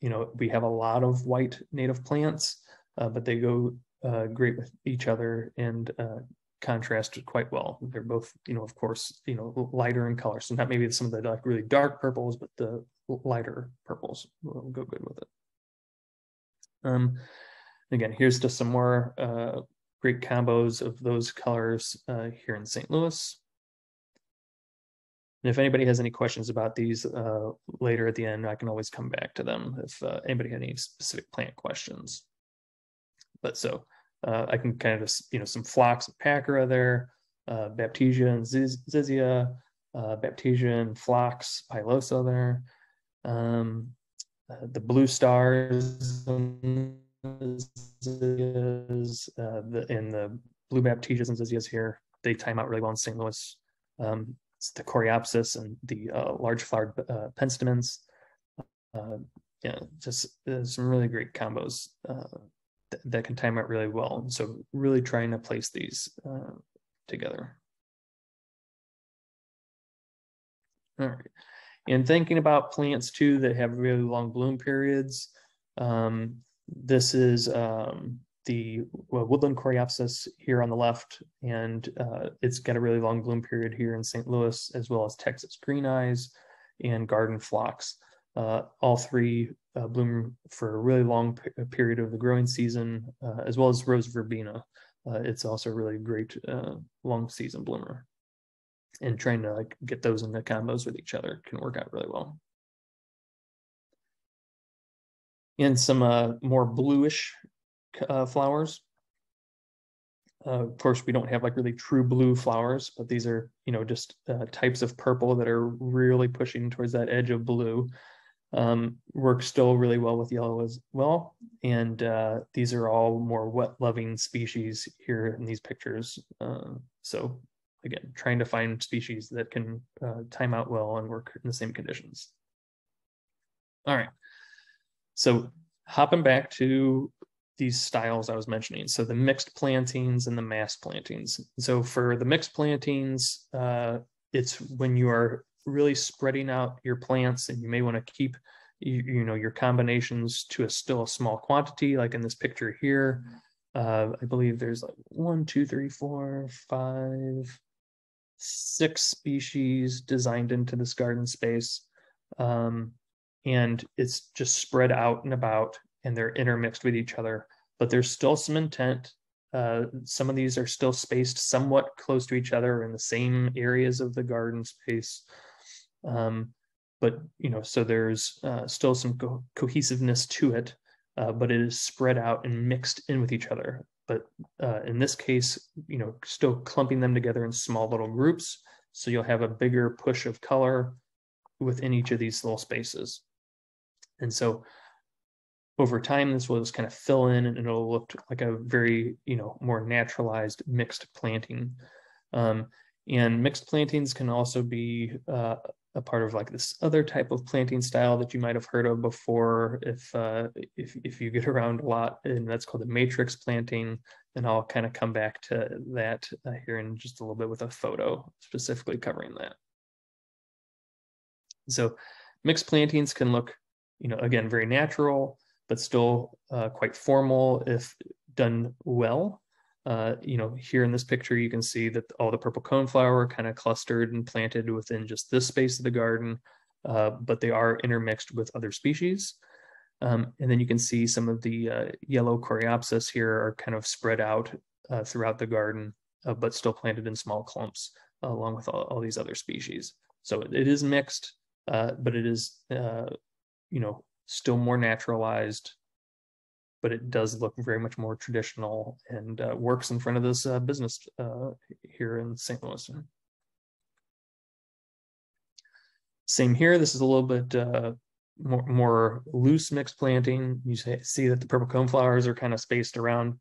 know, we have a lot of white native plants, but they go great with each other and contrast quite well. They're both, you know, of course, you know, lighter in color. So not maybe some of the like really dark purples, but the lighter purples will go good with it. Again, here's just some more great combos of those colors here in St. Louis. And if anybody has any questions about these later at the end, I can always come back to them if anybody had any specific plant questions. But so I can kind of, you know, some phlox and pachyra there, Baptisia and Zizia, Baptisia and phlox, pilosa there, the blue stars and the blue Baptisias and Zizias here, they time out really well in St. Louis. It's the Coreopsis and the large flowered penstemons, yeah, just some really great combos that can time out really well. So really trying to place these together. All right. And thinking about plants too that have really long bloom periods. This is the Woodland Coreopsis here on the left, and it's got a really long bloom period here in St. Louis, as well as Texas Green Eyes and Garden Phlox. All three bloom for a really long period of the growing season, as well as Rose Verbena. It's also a really great long season bloomer. And trying to like get those into combos with each other can work out really well. And some more bluish flowers. Of course, we don't have like really true blue flowers, but these are, you know, just types of purple that are really pushing towards that edge of blue. Work still really well with yellow as well. And these are all more wet-loving species here in these pictures. So again, trying to find species that can time out well and work in the same conditions. All right, so hopping back to these styles I was mentioning. So the mixed plantings and the mass plantings. So for the mixed plantings, it's when you are really spreading out your plants, and you may want to keep you know, your combinations to still a small quantity, like in this picture here. I believe there's like 1, 2, 3, 4, 5, 6 species designed into this garden space, and it's just spread out and about, and they're intermixed with each other, but there's still some intent. Some of these are still spaced somewhat close to each other in the same areas of the garden space, but you know, so there's still some cohesiveness to it, but it is spread out and mixed in with each other. But in this case, you know, still clumping them together in small little groups. So you'll have a bigger push of color within each of these little spaces. And so over time, this will just kind of fill in, and it'll look like a very, you know, more naturalized mixed planting. And mixed plantings can also be a part of like this other type of planting style that you might have heard of before if you get around a lot, and that's called the matrix planting. And I'll kind of come back to that here in just a little bit with a photo specifically covering that. So mixed plantings can look, you know, again, very natural, but still quite formal if done well. You know, here in this picture, you can see that all the purple coneflower are kind of clustered and planted within just this space of the garden, but they are intermixed with other species. And then you can see some of the yellow coreopsis here are kind of spread out throughout the garden, but still planted in small clumps along with all these other species. So it is mixed, but it is, you know, still more naturalized, but it does look very much more traditional and works in front of this business here in St. Louis. Same here. This is a little bit more loose mixed planting. You see that the purple coneflowers are kind of spaced around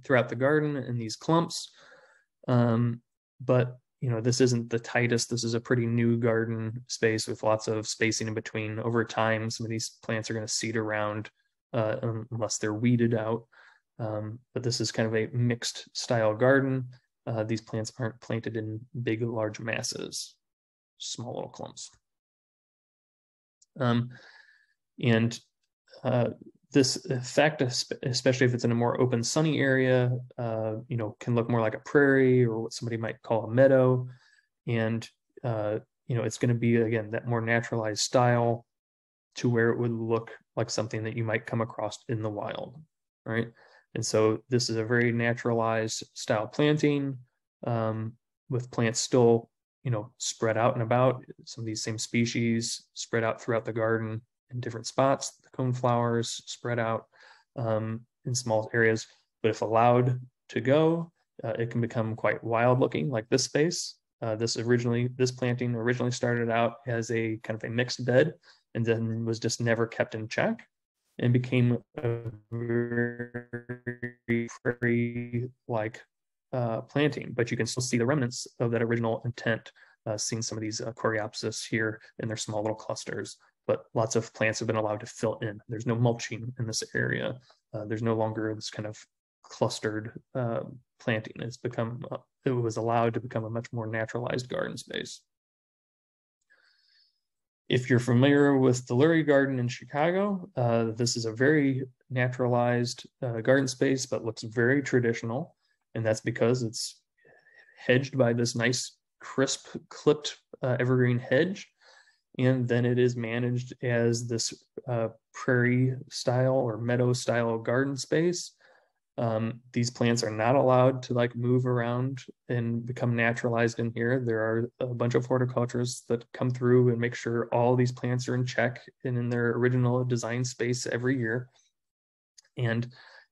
throughout the garden in these clumps. But you know, this isn't the tightest. This is a pretty new garden space with lots of spacing in between. Over time, some of these plants are going to seed around unless they're weeded out. But this is kind of a mixed style garden. These plants aren't planted in big, large masses, small little clumps. This effect, especially if it's in a more open, sunny area, you know, can look more like a prairie or what somebody might call a meadow. And, you know, it's going to be, again, that more naturalized style to where it would look like something that you might come across in the wild, right? And so this is a very naturalized style planting with plants still, you know, spread out and about. Some of these same species spread out throughout the garden in different spots. The coneflowers spread out in small areas, but if allowed to go, it can become quite wild looking, like this space. This planting originally started out as a kind of a mixed bed, and then was just never kept in check and became a very prairie-like planting. But you can still see the remnants of that original intent, seeing some of these coreopsis here in their small little clusters. but lots of plants have been allowed to fill in. There's no mulching in this area. There's no longer this kind of clustered planting. It was allowed to become a much more naturalized garden space. If you're familiar with the Lurie Garden in Chicago, this is a very naturalized garden space, but looks very traditional. And that's because it's hedged by this nice, crisp, clipped evergreen hedge. And then it is managed as this prairie style or meadow style garden space. These plants are not allowed to like move around and become naturalized in here. There are a bunch of horticulturists that come through and make sure all these plants are in check and in their original design space every year. And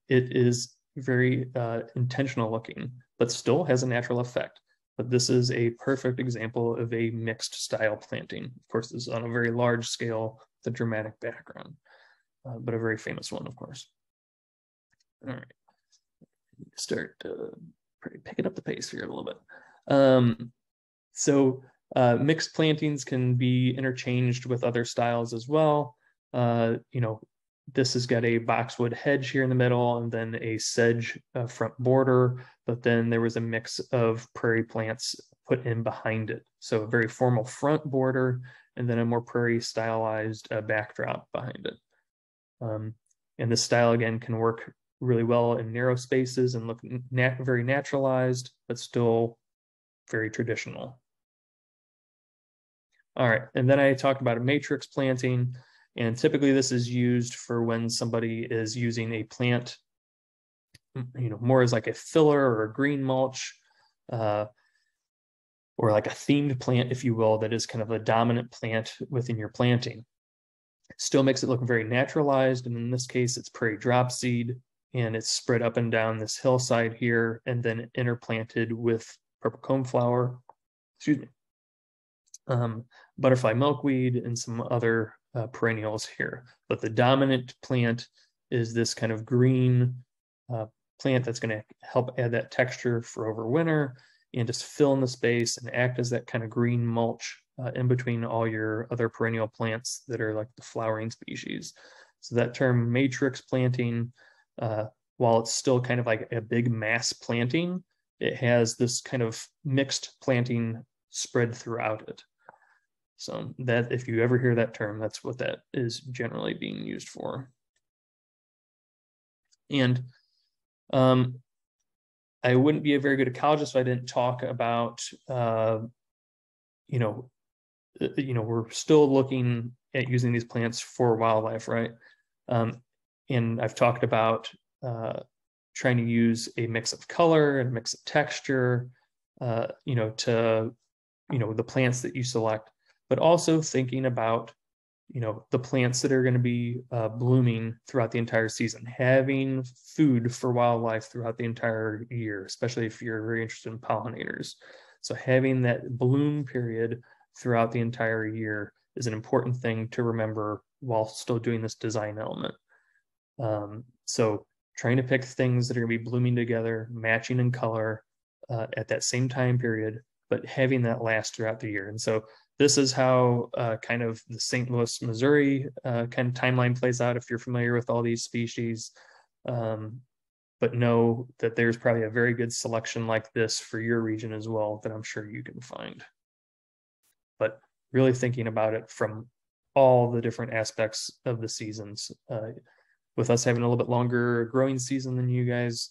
it is very intentional looking, but still has a natural effect. But this is a perfect example of a mixed style planting. Of course, this is on a very large scale, the dramatic background, but a very famous one, of course. All right. Start picking up the pace here a little bit. So mixed plantings can be interchanged with other styles as well. This has got a boxwood hedge here in the middle and then a sedge front border, but then there was a mix of prairie plants put in behind it. So a very formal front border and then a more prairie stylized backdrop behind it. And this style again can work really well in narrow spaces and look very naturalized, but still very traditional. All right, and then I talked about a matrix planting, and typically this is used for when somebody is using a plant, more as like a filler or a green mulch, or like a themed plant, if you will, that is kind of a dominant plant within your planting. It still makes it look very naturalized, and in this case, it's prairie dropseed, and it's spread up and down this hillside here, and then interplanted with purple coneflower, butterfly milkweed, and some other perennials here. But the dominant plant is this kind of green plant that's going to help add that texture for overwinter and just fill in the space and act as that kind of green mulch in between all your other perennial plants that are like the flowering species. So that term matrix planting, while it's still kind of like a big mass planting, it has this kind of mixed planting spread throughout it. So that, if you ever hear that term, that's what that is generally being used for. And I wouldn't be a very good ecologist if I didn't talk about, we're still looking at using these plants for wildlife, right? And I've talked about trying to use a mix of color and a mix of texture, to the plants that you select, but also thinking about, the plants that are going to be blooming throughout the entire season, having food for wildlife throughout the entire year, especially if you're very interested in pollinators. So having that bloom period throughout the entire year is an important thing to remember while still doing this design element. So trying to pick things that are going to be blooming together, matching in color at that same time period, but having that last throughout the year. And so this is how kind of the St. Louis, Missouri kind of timeline plays out if you're familiar with all these species. But know that there's probably a very good selection like this for your region as well that I'm sure you can find. But really thinking about it from all the different aspects of the seasons. With us having a little bit longer growing season than you guys,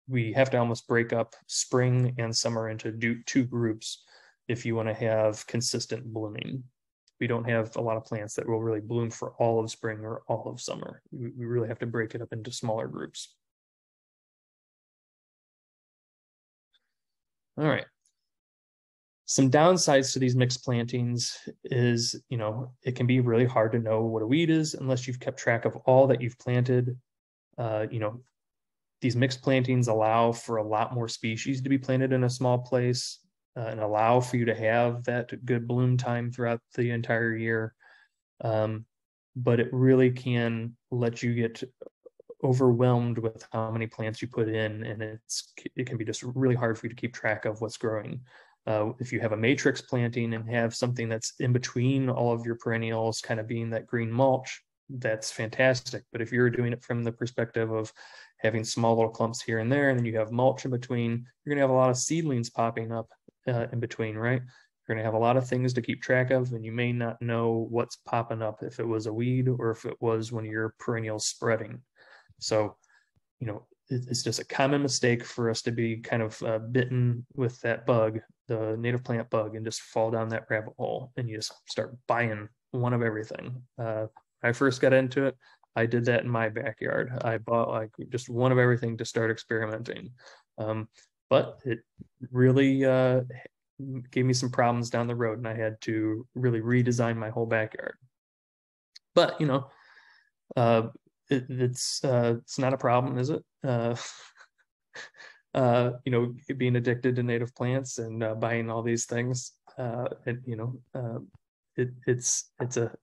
we have to almost break up spring and summer into two groups if you want to have consistent blooming. We don't have a lot of plants that will really bloom for all of spring or all of summer. We really have to break it up into smaller groups. All right. Some downsides to these mixed plantings is, it can be really hard to know what a weed is unless you've kept track of all that you've planted. These mixed plantings allow for a lot more species to be planted in a small place and allow for you to have that good bloom time throughout the entire year. But it really can let you get overwhelmed with how many plants you put in, and it can be just really hard for you to keep track of what's growing. If you have a matrix planting and have something that's in between all of your perennials, kind of being that green mulch, that's fantastic. But if you're doing it from the perspective of having small little clumps here and there, and then you have mulch in between, you're going to have a lot of seedlings popping up in between, right? You're going to have a lot of things to keep track of, and you may not know what's popping up, if it was a weed or if it was one of your perennials spreading. So, you know, it's just a common mistake for us to be kind of bitten with that bug, the native plant bug, and just fall down that rabbit hole, and you just start buying one of everything. When I first got into it, I did that in my backyard. I bought like just one of everything to start experimenting. But it really gave me some problems down the road, and I had to really redesign my whole backyard. But, you know, it's not a problem, is it? You know, being addicted to native plants and buying all these things, you know, it's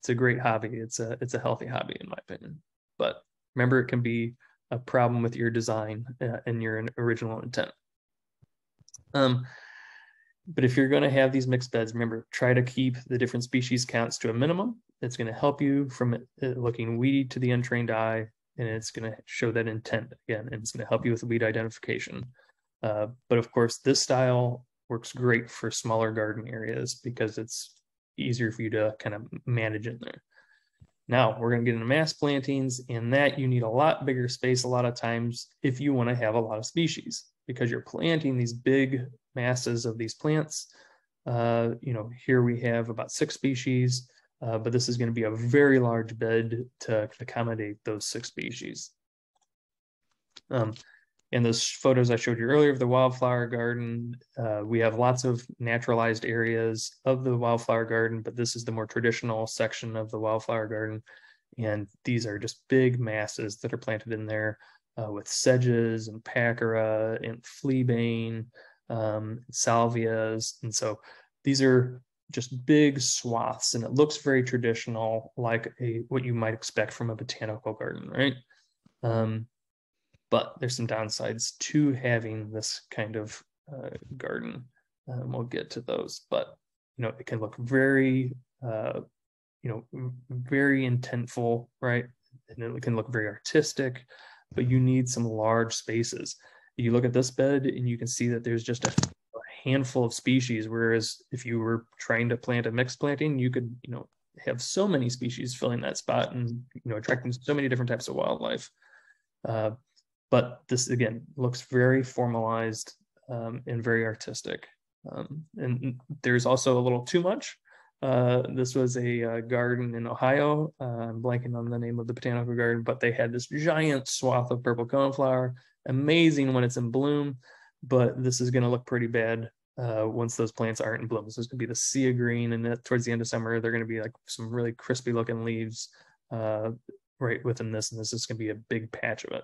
a great hobby. It's a healthy hobby, in my opinion. But remember, it can be a problem with your design and your original intent. But if you're going to have these mixed beds, remember, try to keep the different species counts to a minimum. It's going to help you from it looking weedy to the untrained eye, and it's going to show that intent again, and it's going to help you with weed identification. But of course, this style works great for smaller garden areas because it's easier for you to kind of manage in there. Now we're going to get into mass plantings, and that you need a lot bigger space a lot of times if you want to have a lot of species, because you're planting these big masses of these plants. You know, here we have about 6 species, but this is going to be a very large bed to accommodate those 6 species. In those photos I showed you earlier of the wildflower garden, we have lots of naturalized areas of the wildflower garden, but this is the more traditional section of the wildflower garden. And these are just big masses that are planted in there with sedges and pachyra and fleabane, salvias. And so these are just big swaths, and it looks very traditional, like what you might expect from a botanical garden, right? But there's some downsides to having this kind of garden. We'll get to those, but you know, it can look very, you know, very intentful, right? And it can look very artistic, but you need some large spaces. You look at this bed and you can see that there's just a handful of species, whereas if you were trying to plant a mixed planting, you could, you know, have so many species filling that spot and, you know, attracting so many different types of wildlife. But this, again, looks very formalized and very artistic. And there's also a little too much. This was a garden in Ohio. I'm blanking on the name of the botanical garden, but they had this giant swath of purple coneflower. Amazing when it's in bloom, but this is going to look pretty bad once those plants aren't in bloom. This is going to be the sea of green, and towards the end of summer, they're going to be like some really crispy looking leaves right within this, and this is going to be a big patch of it.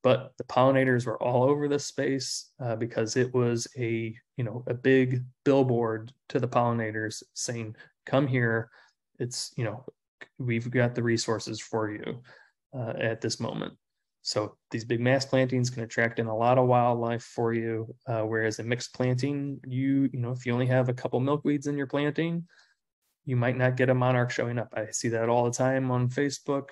But the pollinators were all over this space because it was a big billboard to the pollinators saying, come here. It's, you know, we've got the resources for you at this moment. So these big mass plantings can attract in a lot of wildlife for you. Whereas a mixed planting, you know, if you only have a couple milkweeds in your planting, you might not get a monarch showing up. I see that all the time on Facebook.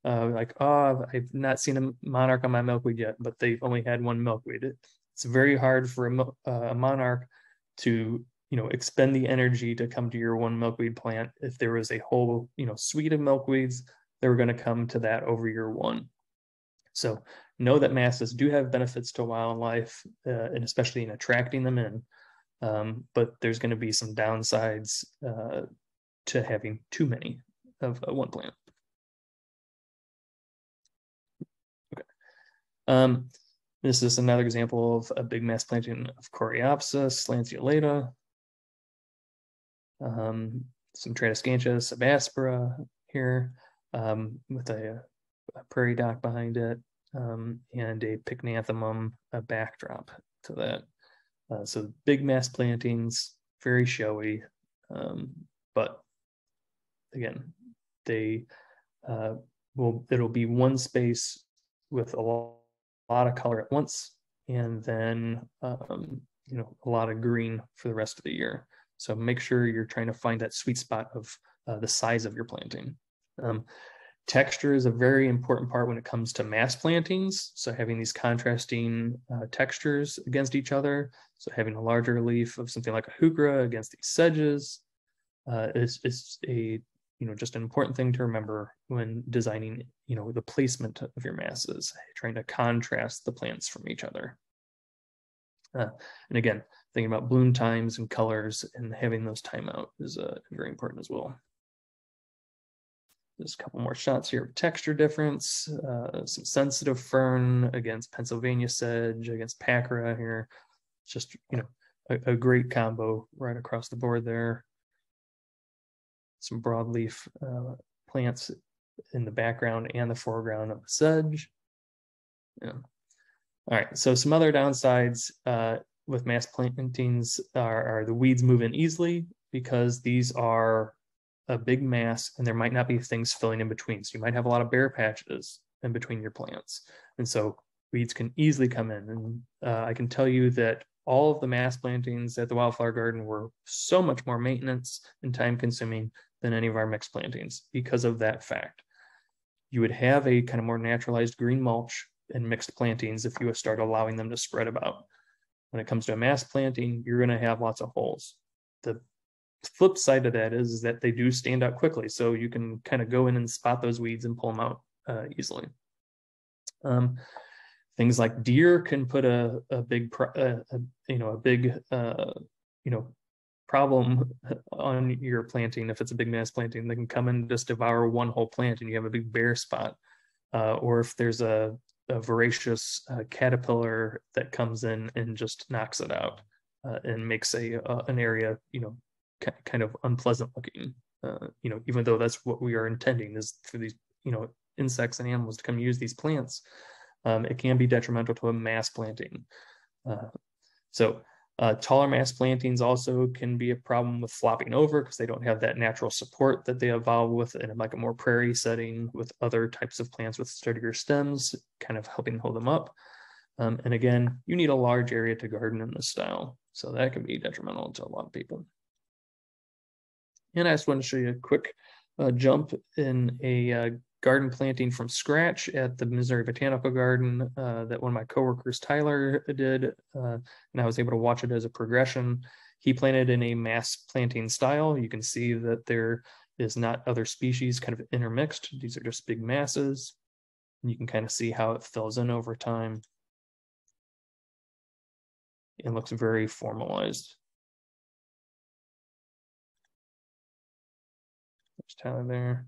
Like, oh, I've not seen a monarch on my milkweed yet, but they've only had one milkweed. It's very hard for a monarch to, you know, expend the energy to come to your one milkweed plant. If there was a whole, you know, suite of milkweeds, they were going to come to that over your one. So know that masses do have benefits to wildlife, and especially in attracting them in. But there's going to be some downsides to having too many of one plant. This is another example of a big mass planting of Coreopsis, lanceolata, some Tradescantia subaspera here, with a prairie dock behind it, and a pycnanthemum, a backdrop to that. So big mass plantings, very showy, but again, they it'll be one space with a lot of color at once, and then a lot of green for the rest of the year. So make sure you're trying to find that sweet spot of the size of your planting. Texture is a very important part when it comes to mass plantings. So having these contrasting textures against each other. So having a larger leaf of something like a heuchera against these sedges is a just an important thing to remember when designing the placement of your masses, trying to contrast the plants from each other. And again, thinking about bloom times and colors and having those time out is very important as well. Just a couple more shots here of texture difference, some sensitive fern against Pennsylvania sedge, against Pacra here. Just, a great combo right across the board there. Some broadleaf plants in the background and the foreground of the sedge. Yeah. All right, so some other downsides with mass plantings are the weeds move in easily because these are a big mass and there might not be things filling in between. So you might have a lot of bare patches in between your plants. And so weeds can easily come in. And I can tell you that all of the mass plantings at the Wildflower Garden were so much more maintenance and time consuming than any of our mixed plantings because of that fact. You would have a kind of more naturalized green mulch in mixed plantings if you would start allowing them to spread about. When it comes to a mass planting, you're going to have lots of holes. The flip side of that is that they do stand out quickly, so you can kind of go in and spot those weeds and pull them out easily. Things like deer can put a big problem on your planting. If it's a big mass planting, they can come in and just devour one whole plant and you have a big bare spot. Or if there's a voracious caterpillar that comes in and just knocks it out and makes an area, kind of unpleasant looking, even though that's what we are intending is for these, insects and animals to come use these plants. It can be detrimental to a mass planting. Taller mass plantings also can be a problem with flopping over because they don't have that natural support that they evolve with in like a more prairie setting with other types of plants with sturdier stems, kind of helping hold them up. And again, you need a large area to garden in this style. So that can be detrimental to a lot of people. And I just want to show you a quick jump in a garden planting from scratch at the Missouri Botanical Garden that one of my coworkers, Tyler, did, and I was able to watch it as a progression. He planted in a mass planting style. You can see that there is not other species kind of intermixed. These are just big masses. And you can kind of see how it fills in over time. It looks very formalized. There's Tyler there.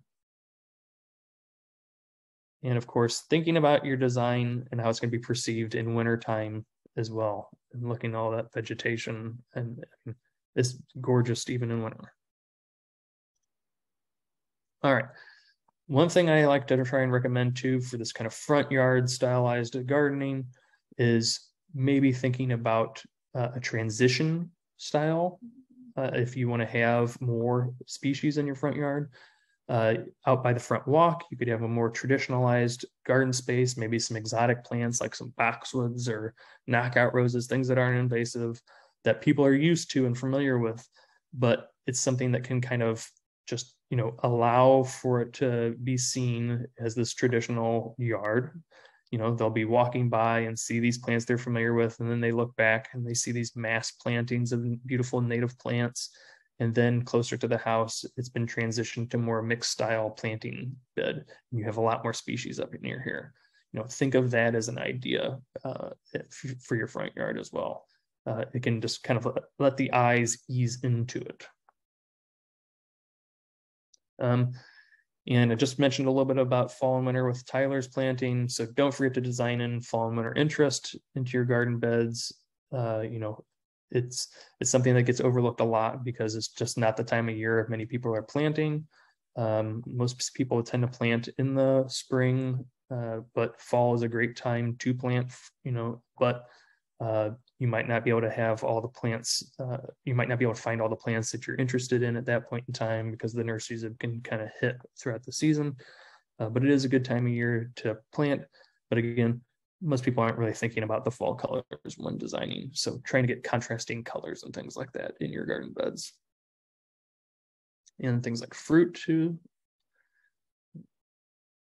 And of course, thinking about your design and how it's going to be perceived in wintertime as well, and looking at all that vegetation, and it's gorgeous even in winter. All right. One thing I like to try and recommend too for this kind of front yard stylized gardening is maybe thinking about a transition style. If you want to have more species in your front yard, out by the front walk, you could have a more traditionalized garden space, maybe some exotic plants like some boxwoods or knockout roses, things that aren't invasive, that people are used to and familiar with, but it's something that can kind of just, allow for it to be seen as this traditional yard. They'll be walking by and see these plants they're familiar with, and then they look back and they see these mass plantings of beautiful native plants. And then closer to the house, it's been transitioned to more mixed style planting bed. And you have a lot more species up near here. Think of that as an idea for your front yard as well. It can just kind of let the eyes ease into it. And I just mentioned a little bit about fall and winter with Tyler's planting. So don't forget to design in fall and winter interest into your garden beds. It's something that gets overlooked a lot because it's just not the time of year many people are planting. Most people tend to plant in the spring, but fall is a great time to plant, but you might not be able to have all the plants. You might not be able to find all the plants that you're interested in at that point in time because the nurseries have been kind of hit throughout the season. But it is a good time of year to plant. But again, most people aren't really thinking about the fall colors when designing. So trying to get contrasting colors and things like that in your garden beds. And things like fruit too.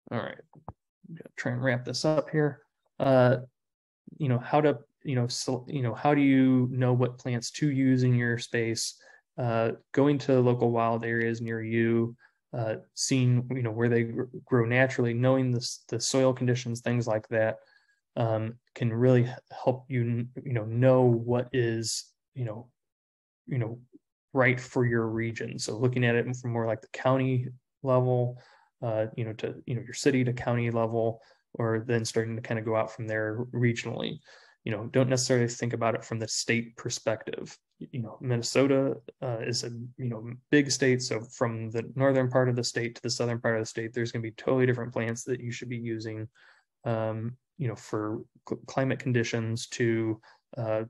All right, I'm gonna try and wrap this up here. How to, how do you know what plants to use in your space? Going to local wild areas near you, seeing, where they grow naturally, knowing the soil conditions, things like that, can really help you, know what is, right for your region. So looking at it from more like the county level, to your city to county level, or then starting to kind of go out from there regionally. Don't necessarily think about it from the state perspective. Minnesota is a big state, so from the northern part of the state to the southern part of the state, there's going to be totally different plants that you should be using. For climate conditions to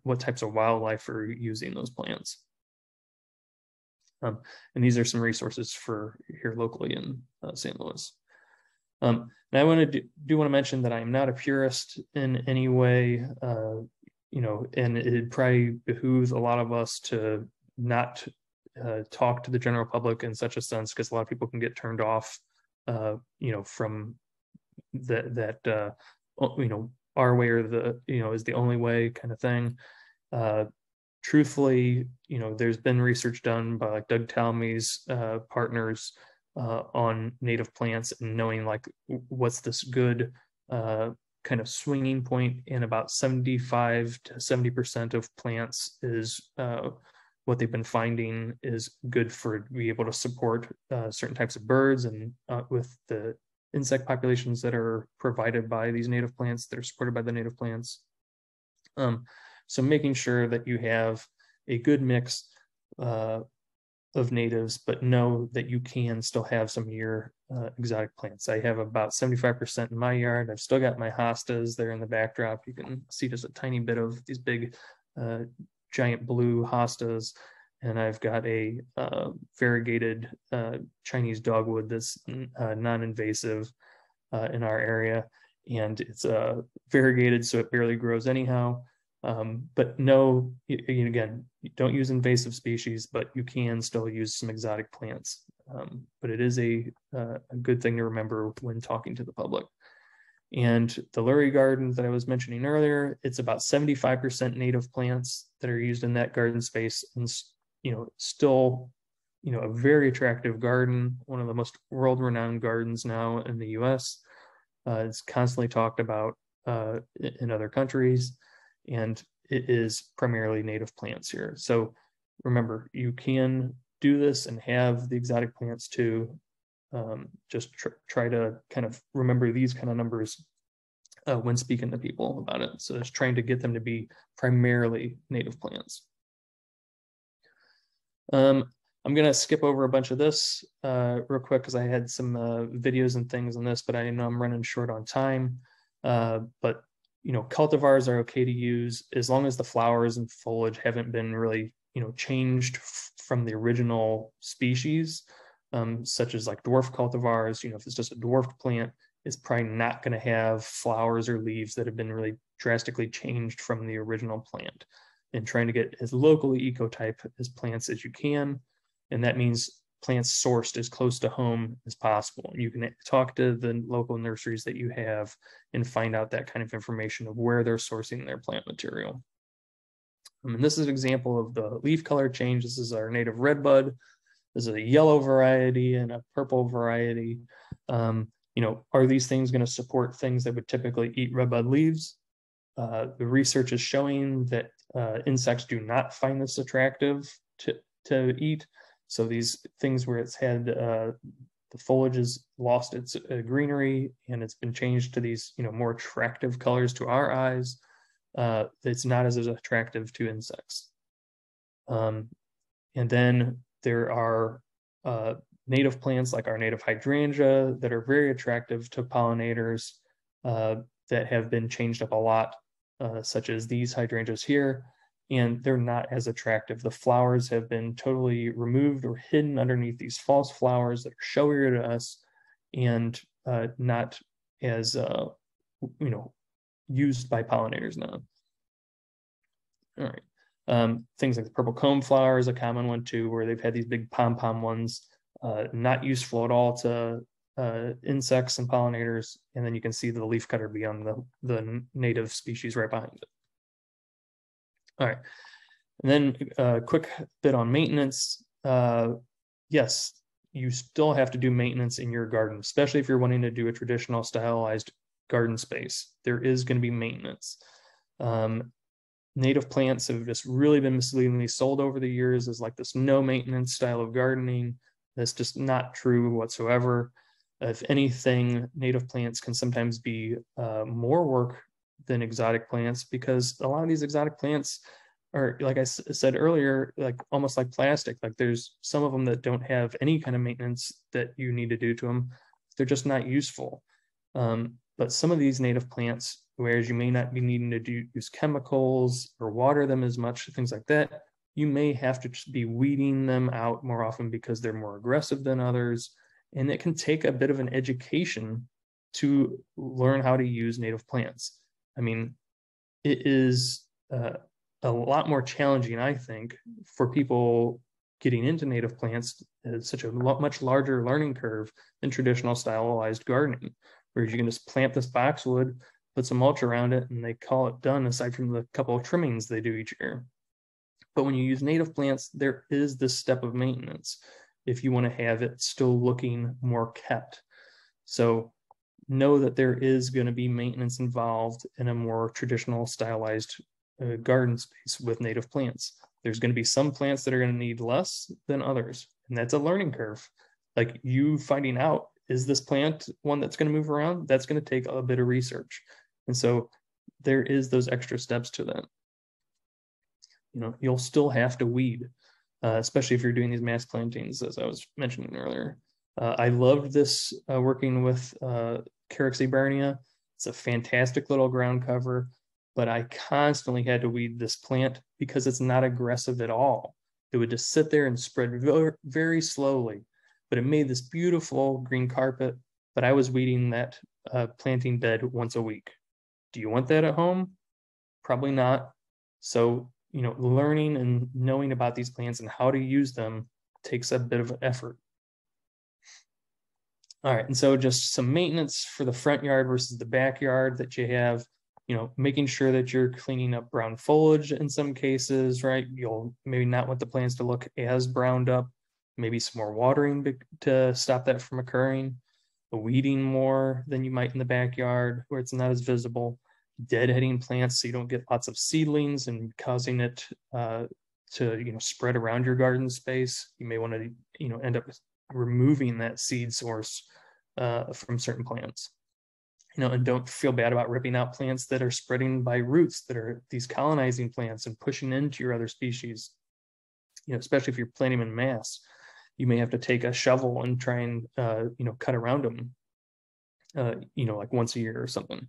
what types of wildlife are using those plants. And these are some resources for here locally in St. Louis. And I want to mention that I am not a purist in any way, and it probably behooves a lot of us to not talk to the general public in such a sense, because a lot of people can get turned off, from that our way or is the only way kind of thing. Truthfully, there's been research done by like Doug Talmey's partners on native plants, and knowing like what's this good kind of swinging point, and about 75 to 70% of plants is what they've been finding is good for be able to support certain types of birds, and with the insect populations that are provided by these native plants, that are supported by the native plants. So making sure that you have a good mix of natives, but know that you can still have some of your exotic plants. I have about 75% in my yard. I've still got my hostas there in the backdrop. You can see just a tiny bit of these big giant blue hostas. And I've got a variegated Chinese dogwood that's non-invasive in our area. And it's variegated, so it barely grows anyhow. But no, again, don't use invasive species, but you can still use some exotic plants. But it is a good thing to remember when talking to the public. And the Lurie garden that I was mentioning earlier, it's about 75% native plants that are used in that garden space, and still, a very attractive garden, one of the most world-renowned gardens now in the U.S. It's constantly talked about in other countries, and it is primarily native plants here. So remember, you can do this and have the exotic plants too. Just try to kind of remember these kind of numbers when speaking to people about it. So it's trying to get them to be primarily native plants. I'm going to skip over a bunch of this real quick, because I had some videos and things on this, but I know I'm running short on time. But cultivars are okay to use as long as the flowers and foliage haven't been really, changed from the original species, such as like dwarf cultivars. If it's just a dwarfed plant, it's probably not going to have flowers or leaves that have been really drastically changed from the original plant. And trying to get as locally ecotype as plants as you can. And that means plants sourced as close to home as possible. And you can talk to the local nurseries that you have and find out that kind of information of where they're sourcing their plant material. And this is an example of the leaf color change. This is our native redbud. This is a yellow variety and a purple variety. Are these things going to support things that would typically eat redbud leaves? The research is showing that insects do not find this attractive to eat. So these things where it's had the foliage has lost its greenery and it's been changed to these more attractive colors to our eyes, it's not as attractive to insects. And then there are native plants like our native hydrangea that are very attractive to pollinators that have been changed up a lot, such as these hydrangeas here, and they're not as attractive. The flowers have been totally removed or hidden underneath these false flowers that are showier to us, and not as used by pollinators now. All right. Things like the purple coneflower is a common one too, where they've had these big pom-pom ones, not useful at all to insects and pollinators. And then you can see the leaf cutter beyond the native species right behind it. All right. And then a quick bit on maintenance. Yes, you still have to do maintenance in your garden, especially if you're wanting to do a traditional stylized garden space. There is going to be maintenance. Native plants have just really been misleadingly sold over the years as like this no maintenance style of gardening. That's just not true whatsoever. If anything, native plants can sometimes be more work than exotic plants, because a lot of these exotic plants are, like I said earlier, like almost like plastic. Like there's some of them that don't have any kind of maintenance that you need to do to them. They're just not useful. But some of these native plants, whereas you may not be needing to use chemicals or water them as much, things like that, you may have to just be weeding them out more often because they're more aggressive than others. And it can take a bit of an education to learn how to use native plants. I mean, it is a lot more challenging, I think, for people getting into native plants. It's such a much larger learning curve than traditional stylized gardening, whereas you can just plant this boxwood, put some mulch around it, and they call it done, aside from the couple of trimmings they do each year. But when you use native plants, there is this step of maintenance if you want to have it still looking more kept. So know that there is going to be maintenance involved in a more traditional stylized garden space with native plants. There's going to be some plants that are going to need less than others, and that's a learning curve. Like you finding out, is this plant one that's going to move around? That's going to take a bit of research. And so there is those extra steps to that. You know, you'll still have to weed, especially if you're doing these mass plantings, as I was mentioning earlier. I loved this working with Carex ebarnia. It's a fantastic little ground cover, but I constantly had to weed this plant because it's not aggressive at all. It would just sit there and spread very, very slowly, but it made this beautiful green carpet. But I was weeding that planting bed once a week. Do you want that at home? Probably not. So, you know, learning and knowing about these plants and how to use them takes a bit of effort. All right, and so just some maintenance for the front yard versus the backyard that you have, you know, making sure that you're cleaning up brown foliage in some cases, right? You'll maybe not want the plants to look as browned up, maybe some more watering to stop that from occurring, weeding more than you might in the backyard where it's not as visible, deadheading plants so you don't get lots of seedlings and causing it to, you know, spread around your garden space. You may want to, you know, end up removing that seed source from certain plants. You know, and don't feel bad about ripping out plants that are spreading by roots, that are these colonizing plants and pushing into your other species. You know, especially if you're planting them in mass, you may have to take a shovel and try and you know, cut around them, you know, like once a year or something.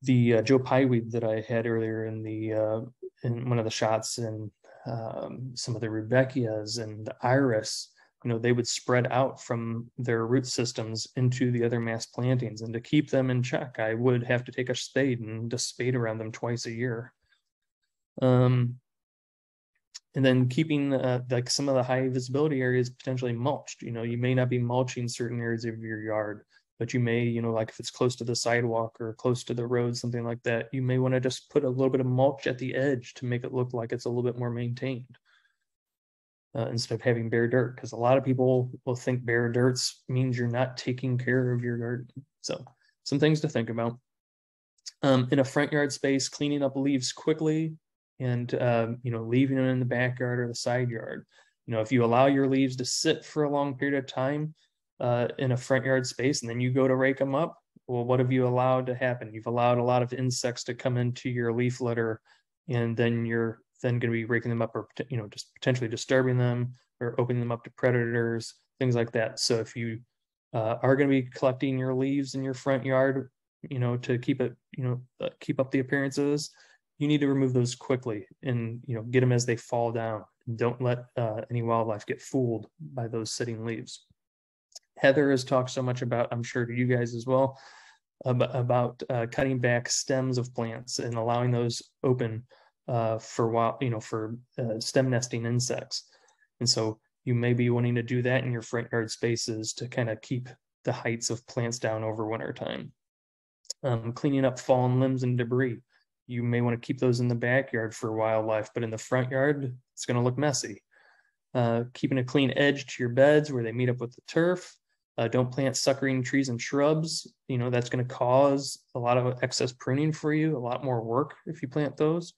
The Joe Pye weed that I had earlier in the in one of the shots, and some of the Rudbeckias and the Iris, you know, they would spread out from their root systems into the other mass plantings. And to keep them in check, I would have to take a spade and just spade around them twice a year. And then keeping like some of the high visibility areas potentially mulched. You know, you may not be mulching certain areas of your yard, but you may, you know, like if it's close to the sidewalk or close to the road, something like that, you may want to just put a little bit of mulch at the edge to make it look like it's a little bit more maintained. Instead of having bare dirt, because a lot of people will think bare dirt means you're not taking care of your garden. So some things to think about. In a front yard space, cleaning up leaves quickly and, you know, leaving them in the backyard or the side yard. You know, if you allow your leaves to sit for a long period of time in a front yard space and then you go to rake them up, well, what have you allowed to happen? You've allowed a lot of insects to come into your leaf litter, and then you're then going to be raking them up, or, you know, just potentially disturbing them or opening them up to predators, things like that. So if you are going to be collecting your leaves in your front yard, you know, to keep it, you know, keep up the appearances, you need to remove those quickly and, you know, get them as they fall down. Don't let any wildlife get fooled by those sitting leaves. Heather has talked so much about, I'm sure to you guys as well, about cutting back stems of plants and allowing those open for wild, for stem nesting insects. And so you may be wanting to do that in your front yard spaces to kind of keep the heights of plants down over winter time. Cleaning up fallen limbs and debris. You may want to keep those in the backyard for wildlife, but in the front yard, it's going to look messy. Keeping a clean edge to your beds where they meet up with the turf. Don't plant suckering trees and shrubs. That's going to cause a lot of excess pruning for you, a lot more work if you plant those.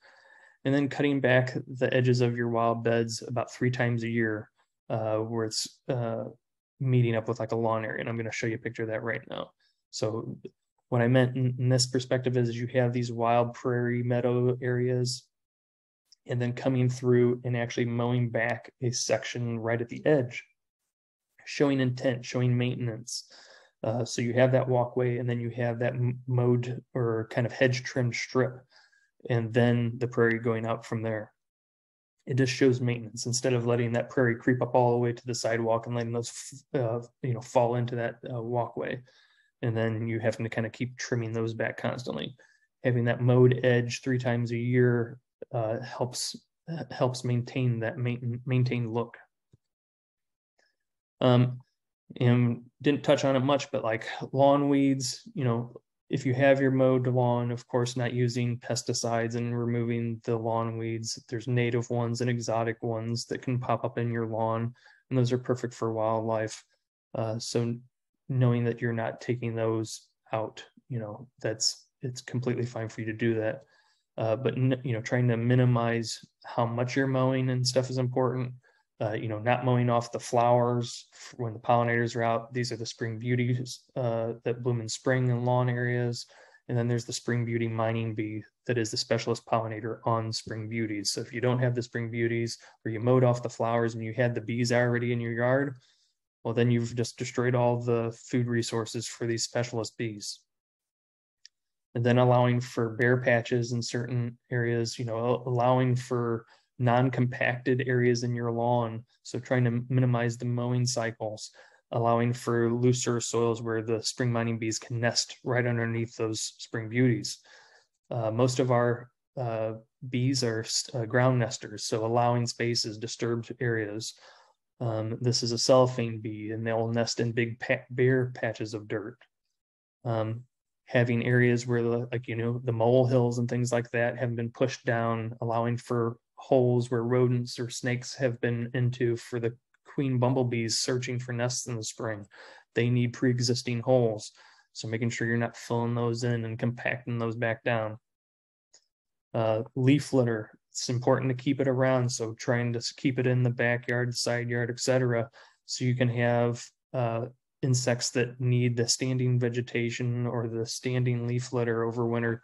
And then cutting back the edges of your wild beds about 3 times a year, where it's meeting up with like a lawn area. And I'm going to show you a picture of that right now. So what I meant in this perspective is you have these wild prairie meadow areas, and then coming through and actually mowing back a section right at the edge, showing intent, showing maintenance. So you have that walkway, and then you have that mowed or kind of hedge trimmed strip, and then the prairie going out from there. It just shows maintenance instead of letting that prairie creep up all the way to the sidewalk and letting those fall into that walkway. And then you having to kind of keep trimming those back constantly. Having that mowed edge 3 times a year helps maintain that maintained look. And didn't touch on it much, but like lawn weeds, if you have your mowed lawn, of course, not using pesticides and removing the lawn weeds. There's native ones and exotic ones that can pop up in your lawn, and those are perfect for wildlife. So knowing that you're not taking those out, it's completely fine for you to do that. But trying to minimize how much you're mowing and stuff is important. Not mowing off the flowers when the pollinators are out. These are the spring beauties that bloom in spring in lawn areas. And then there's the spring beauty mining bee that is the specialist pollinator on spring beauties. So if you don't have the spring beauties, or you mowed off the flowers and you had the bees already in your yard, well, then you've just destroyed all the food resources for these specialist bees. And then allowing for bare patches in certain areas, allowing for non-compacted areas in your lawn. So trying to minimize the mowing cycles, allowing for looser soils where the spring mining bees can nest right underneath those spring beauties. Most of our bees are ground nesters, so allowing spaces, disturbed areas. This is a cellophane bee, and they'll nest in big bare patches of dirt. Having areas where the molehills and things like that have been pushed down, allowing for holes where rodents or snakes have been into for the queen bumblebees searching for nests in the spring. They need pre-existing holes. So making sure you're not filling those in and compacting those back down. Leaf litter, it's important to keep it around. So trying to keep it in the backyard, side yard, etc. So you can have insects that need the standing vegetation or the standing leaf litter over winter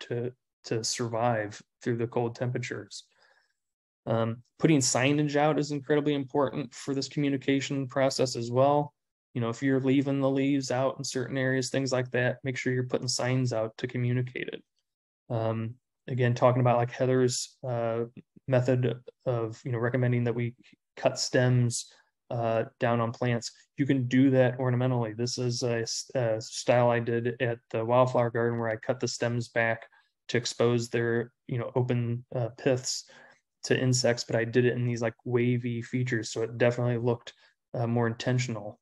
to survive through the cold temperatures. Putting signage out is incredibly important for this communication process as well. If you're leaving the leaves out in certain areas, things like that, make sure you're putting signs out to communicate it. Again, talking about like Heather's method of recommending that we cut stems down on plants. You can do that ornamentally. This is a style I did at the Wildflower Garden where I cut the stems back to expose their open piths to insects, but I did it in these like wavy features, so it definitely looked more intentional.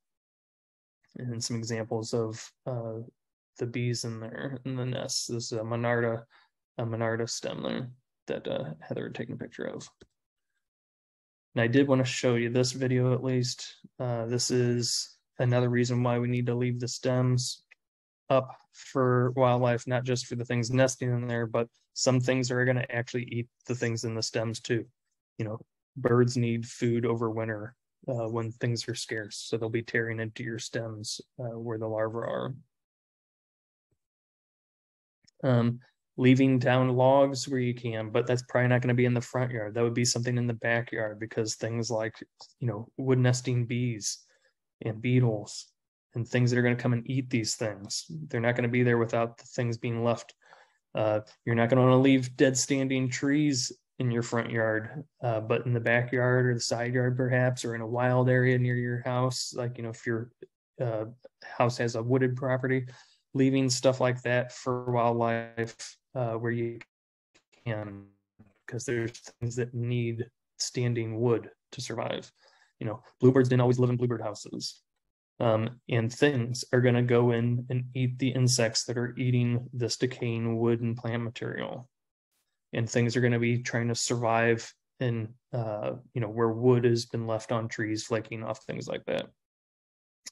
And some examples of the bees in the nests. This is a Monarda stem there that Heather had taken a picture of. And I did want to show you this video at least. This is another reason why we need to leave the stems up for wildlife, not just for the things nesting in there, but some things are going to actually eat the things in the stems too. Birds need food over winter when things are scarce, so they'll be tearing into your stems where the larvae are. Leaving down logs where you can, but that's probably not going to be in the front yard. That would be something in the backyard, because things like wood nesting bees and beetles and things that are going to come and eat these things, they're not going to be there without the things being left. You're not going to want to leave dead standing trees in your front yard, but in the backyard or the side yard perhaps, or in a wild area near your house, like if you're house has a wooded property, leaving stuff like that for wildlife where you can, because there's things that need standing wood to survive. You know, bluebirds didn't always live in bluebird houses. And things are going to go in and eat the insects that are eating this decaying wood and plant material. And things are going to be trying to survive in, you know, where wood has been left on trees, flaking off, things like that.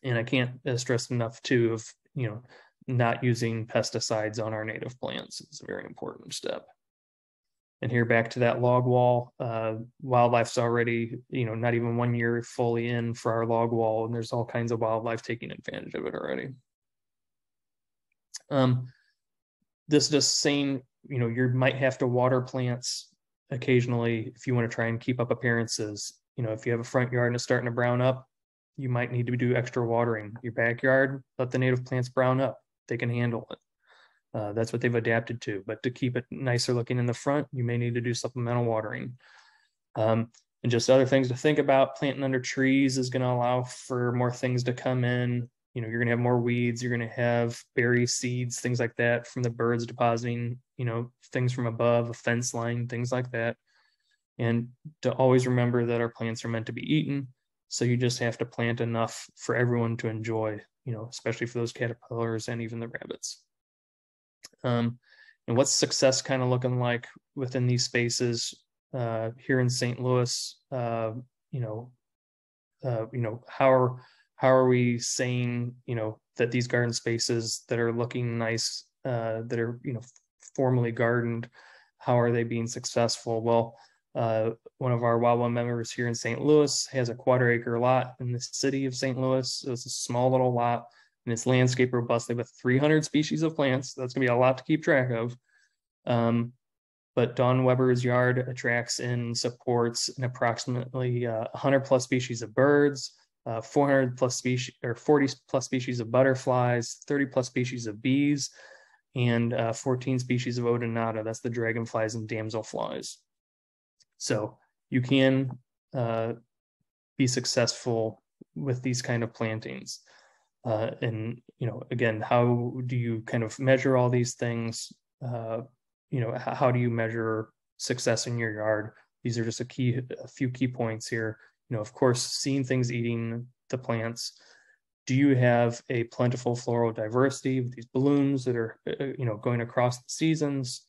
And I can't stress enough too of, you know, not using pesticides on our native plants. It's a very important step. And here back to that log wall, wildlife's already, you know, not even 1 year fully in for our log wall, and there's all kinds of wildlife taking advantage of it already. This just saying, you know, you might have to water plants occasionally if you want to try and keep up appearances. You know, if you have a front yard and it's starting to brown up, you might need to do extra watering. Your backyard, let the native plants brown up. They can handle it. That's what they've adapted to. But to keep it nicer looking in the front, you may need to do supplemental watering. And just other things to think about. Planting under trees is going to allow for more things to come in. You know, you're going to have more weeds. You're going to have berry seeds, things like that from the birds depositing, you know, things from above, a fence line, things like that. And to always remember that our plants are meant to be eaten. So you just have to plant enough for everyone to enjoy, you know, especially for those caterpillars and even the rabbits. And what's success kind of looking like within these spaces here in St. Louis? You know, how are we saying, you know, that these garden spaces that are looking nice, that are, you know, formally gardened, how are they being successful? Well, one of our Wild One members here in St. Louis has a 1/4-acre lot in the city of St. Louis. So it's a small little lot, and it's landscaped robustly with 300 species of plants. That's going to be a lot to keep track of. But Dawn Weber's yard attracts and supports an approximately 100 plus species of birds, 400 plus species or 40 plus species of butterflies, 30 plus species of bees, and 14 species of odonata. That's the dragonflies and damselflies. So you can be successful with these kind of plantings. And, you know, again, how do you kind of measure all these things? You know, how do you measure success in your yard? These are just a few key points here. You know, of course, seeing things eating the plants. Do you have a plentiful floral diversity with these blooms that are, you know, going across the seasons?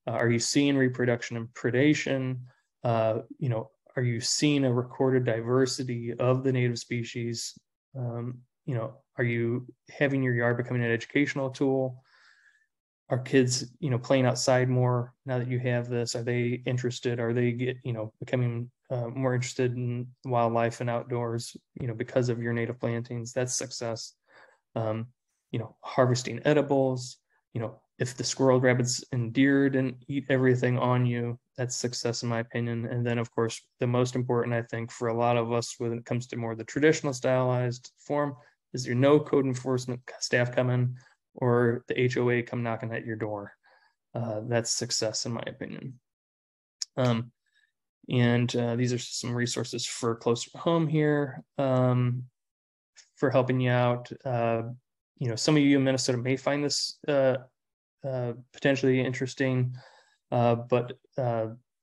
Are you seeing reproduction and predation? You know, are you seeing a recorded diversity of the native species? You know, are you having your yard becoming an educational tool? Are kids, you know, playing outside more now that you have this? Are they interested? Are they becoming more interested in wildlife and outdoors, you know, because of your native plantings? That's success. You know, harvesting edibles, you know, if the squirrel, rabbits, and deer didn't eat everything on you, that's success in my opinion. And then of course, the most important, I think, for a lot of us when it comes to more the traditional stylized form is there no code enforcement staff come in or the HOA come knocking at your door. That's success in my opinion. And these are some resources for closer to home here for helping you out. You know, some of you in Minnesota may find this potentially interesting, but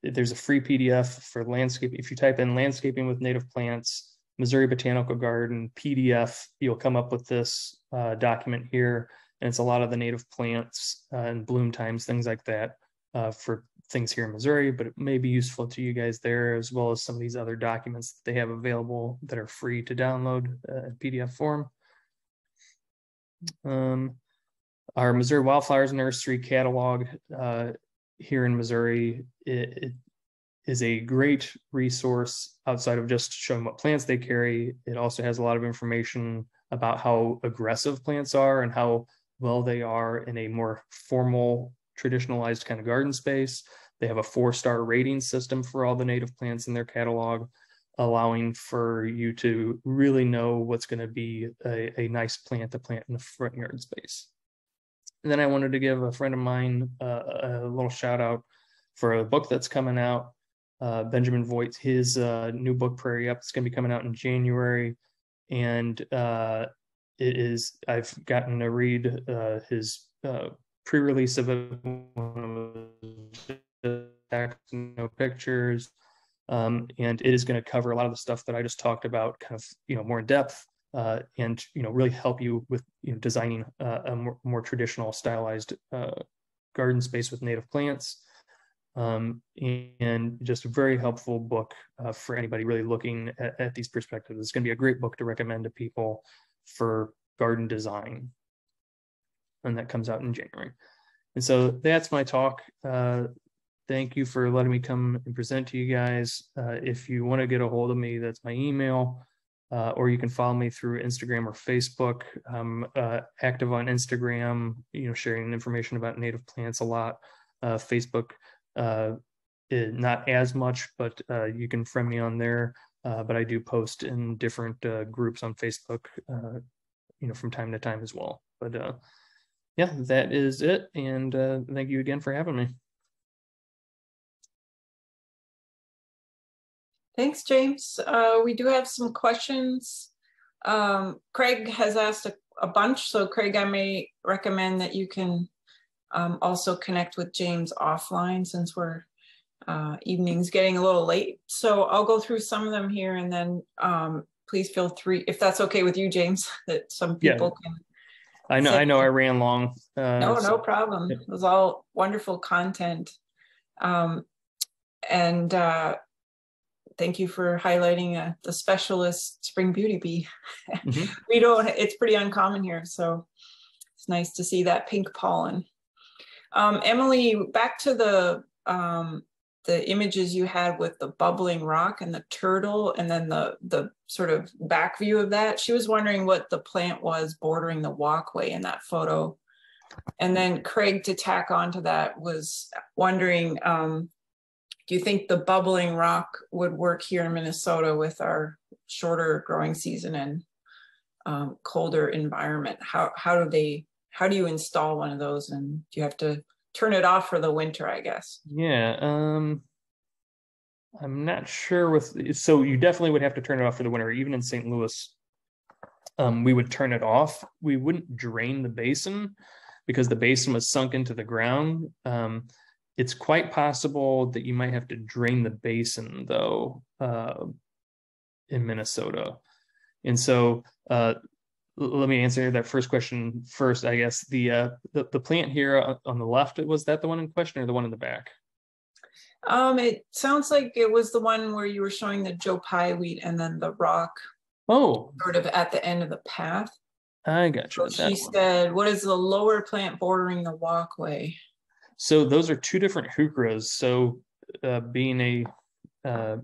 there's a free PDF for landscape. If you type in landscaping with native plants, Missouri Botanical Garden PDF, you'll come up with this document here. And it's a lot of the native plants and bloom times, things like that for things here in Missouri, but it may be useful to you guys there, as well as some of these other documents that they have available that are free to download in PDF form. Our Missouri Wildflowers Nursery catalog here in Missouri, it is a great resource outside of just showing what plants they carry. It also has a lot of information about how aggressive plants are and how well they are in a more formal, traditionalized kind of garden space. They have a 4-star rating system for all the native plants in their catalog, allowing for you to really know what's going to be a nice plant to plant in the front yard space. And then I wanted to give a friend of mine a little shout out for a book that's coming out. Benjamin Voigt, his new book, Prairie Up, is going to be coming out in January. And I've gotten to read his pre-release of it, no pictures, and it is going to cover a lot of the stuff that I just talked about, kind of more in depth, and really help you with designing a more traditional stylized garden space with native plants. And just a very helpful book for anybody really looking at these perspectives. It's going to be a great book to recommend to people for garden design, and that comes out in January. And so that's my talk. Thank you for letting me come and present to you guys. If you want to get a hold of me, that's my email, or you can follow me through Instagram or Facebook. I'm active on Instagram, sharing information about native plants a lot. Facebook, not as much, but you can friend me on there. But I do post in different groups on Facebook, from time to time as well. But yeah, that is it. And thank you again for having me. Thanks, James. We do have some questions. Craig has asked a bunch. So Craig, I may recommend that you can also connect with James offline, since we're evening's getting a little late. So I'll go through some of them here, and then please feel free, if that's okay with you, James, that some people can. I know I ran long. No problem. It was all wonderful content. And thank you for highlighting the specialist spring beauty bee. Mm-hmm. It's pretty uncommon here, so it's nice to see that pink pollen. Emily, back to the images you had with the bubbling rock and the turtle, and then the sort of back view of that. She was wondering what the plant was bordering the walkway in that photo. And then Craig, to tack onto that, was wondering, do you think the bubbling rock would work here in Minnesota with our shorter growing season and colder environment? How do you install one of those, and do you have to turn it off for the winter, I guess? Yeah, I'm not sure so you definitely would have to turn it off for the winter. Even in St. Louis, we would turn it off. We wouldn't drain the basin because the basin was sunk into the ground. It's quite possible that you might have to drain the basin, though, in Minnesota. And so let me answer that first question first, I guess. The plant here on the left, was that the one in question or the one in the back? It sounds like it was the one where you were showing the Joe Pye wheat and then the rock. Oh, sort of at the end of the path. I got you. So she said, what is the lower plant bordering the walkway? So those are two different heucheras. So being a